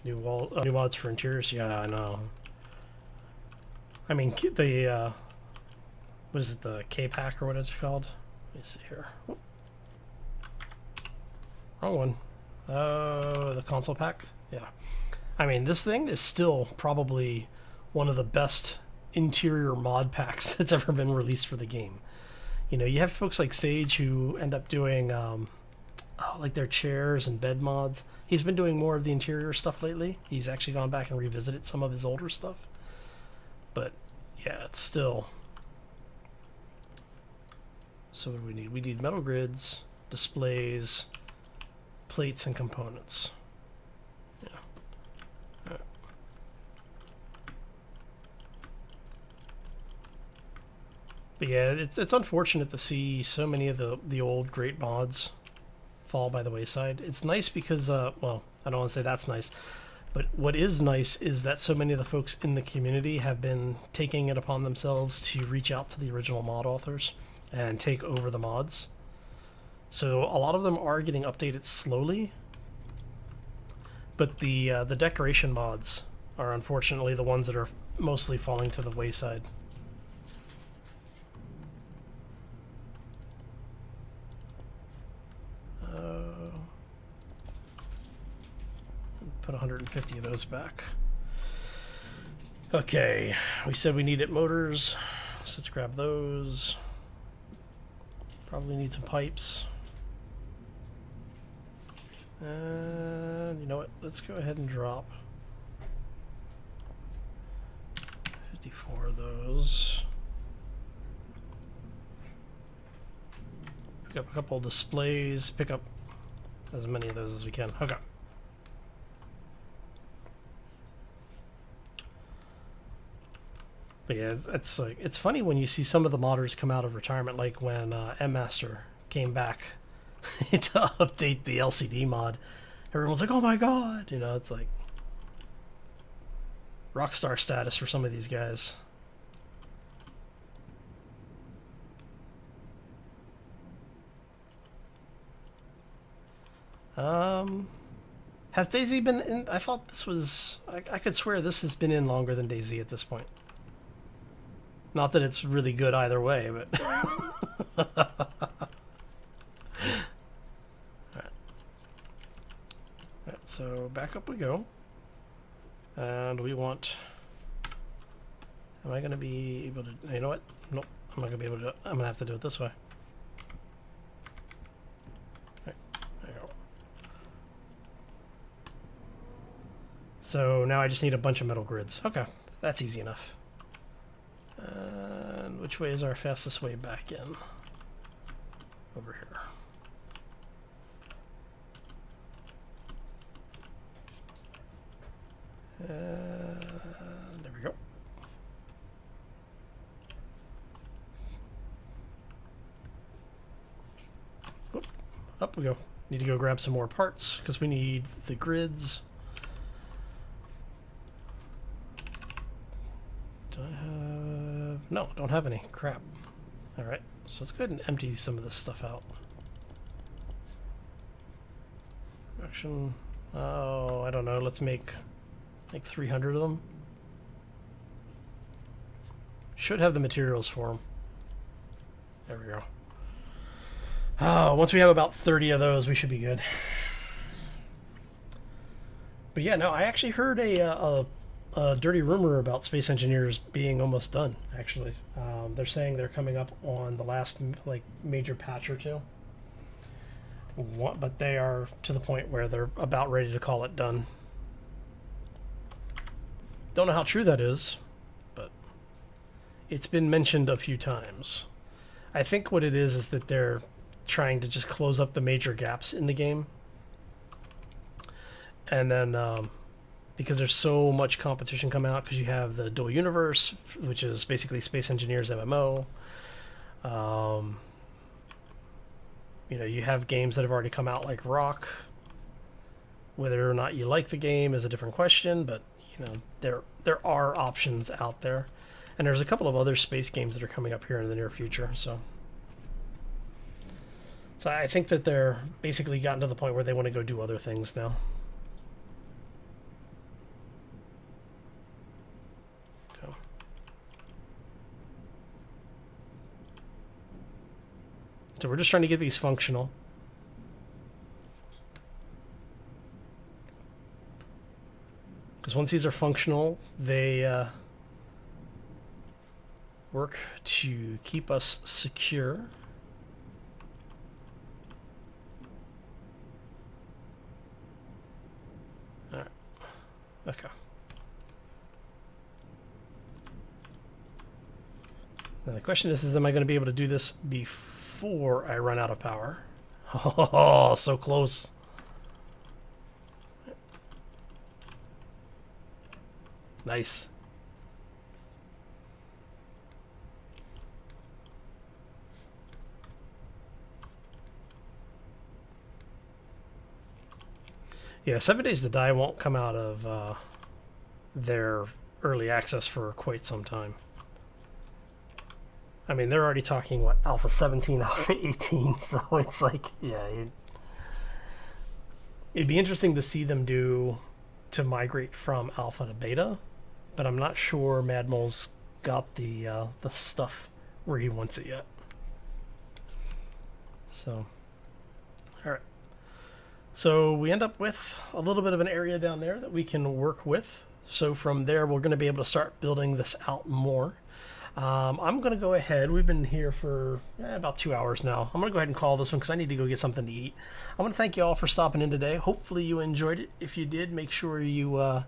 New mods for interiors. Yeah, I know. I mean, the, what is it, the K-Pack or what it's called? Let me see here. Whoop. Wrong one. The console pack? Yeah. I mean, this thing is still probably one of the best interior mod packs that's ever been released for the game. You know, you have folks like Sage who end up doing, like their chairs and bed mods. He's been doing more of the interior stuff lately. He's actually gone back and revisited some of his older stuff. But yeah, it's still. So what do we need? We need metal grids, displays, plates, and components. Yeah. All right. But yeah, it's unfortunate to see so many of the old great mods fall by the wayside. It's nice because well, I don't want to say that's nice. But what is nice is that so many of the folks in the community have been taking it upon themselves to reach out to the original mod authors and take over the mods. So a lot of them are getting updated slowly, but the decoration mods are unfortunately the ones that are mostly falling to the wayside. Put 150 of those back. Okay, we said we needed motors, so let's grab those. Probably need some pipes. And you know what? Let's go ahead and drop 54 of those. Pick up a couple of displays. Pick up as many of those as we can. Okay. But yeah, it's like it's funny when you see some of the modders come out of retirement, like when M Master came back to update the LCD mod. Everyone's like, "Oh my god!" You know, it's like rockstar status for some of these guys. Has DayZ been in? I thought this was. I could swear this has been in longer than DayZ at this point. Not that it's really good either way, but... Alright. Alright, so back up we go. And we want... Am I going to be able to... You know what? Nope. I'm not going to be able to... I'm going to have to do it this way. Alright, there you go. So now I just need a bunch of metal grids. Okay, that's easy enough. And which way is our fastest way back in? Over here. There we go. Whoop. Up we go. Need to go grab some more parts because we need the grids. Do I have... No, don't have any. Crap. Alright, so let's go ahead and empty some of this stuff out. Action. Oh, I don't know. Let's make like 300 of them. Should have the materials for them. There we go. Oh, once we have about 30 of those, we should be good. But yeah, no, I actually heard a dirty rumor about Space Engineers being almost done, actually. They're saying they're coming up on the last like major patch or two. But they are to the point where they're about ready to call it done. Don't know how true that is, but it's been mentioned a few times. I think what it is that they're trying to just close up the major gaps in the game. And then... because there's so much competition come out, because you have the Dual Universe, which is basically Space Engineers MMO. You know, you have games that have already come out like Rock. Whether or not you like the game is a different question, but you know, there are options out there. And there's a couple of other space games that are coming up here in the near future, so I think that they're basically gotten to the point where they want to go do other things now. So we're just trying to get these functional. Because once these are functional, they work to keep us secure. All right. Okay. Now the question is am I going to be able to do this before I run out of power? Oh, so close. Nice. Yeah, 7 Days to Die won't come out of their early access for quite some time. I mean, they're already talking, what, Alpha 17, Alpha 18, so it's like, yeah. It'd be interesting to see them to migrate from Alpha to Beta, but I'm not sure Madmole's got the stuff where he wants it yet. So, all right. So we end up with a little bit of an area down there that we can work with. So from there, we're going to be able to start building this out more. I'm going to go ahead. We've been here for about 2 hours now. I'm going to go ahead and call this one because I need to go get something to eat. I want to thank you all for stopping in today. Hopefully you enjoyed it. If you did, make sure you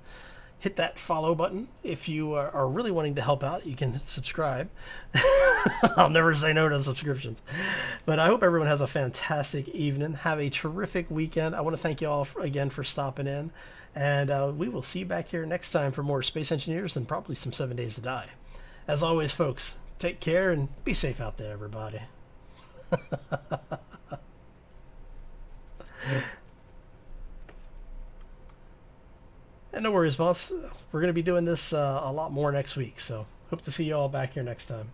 hit that follow button. If you are really wanting to help out, you can subscribe. I'll never say no to subscriptions. But I hope everyone has a fantastic evening. Have a terrific weekend. I want to thank you all again for stopping in. And we will see you back here next time for more Space Engineers and probably some 7 Days to Die. As always, folks, take care and be safe out there, everybody. And no worries, boss. We're going to be doing this a lot more next week, so hope to see you all back here next time.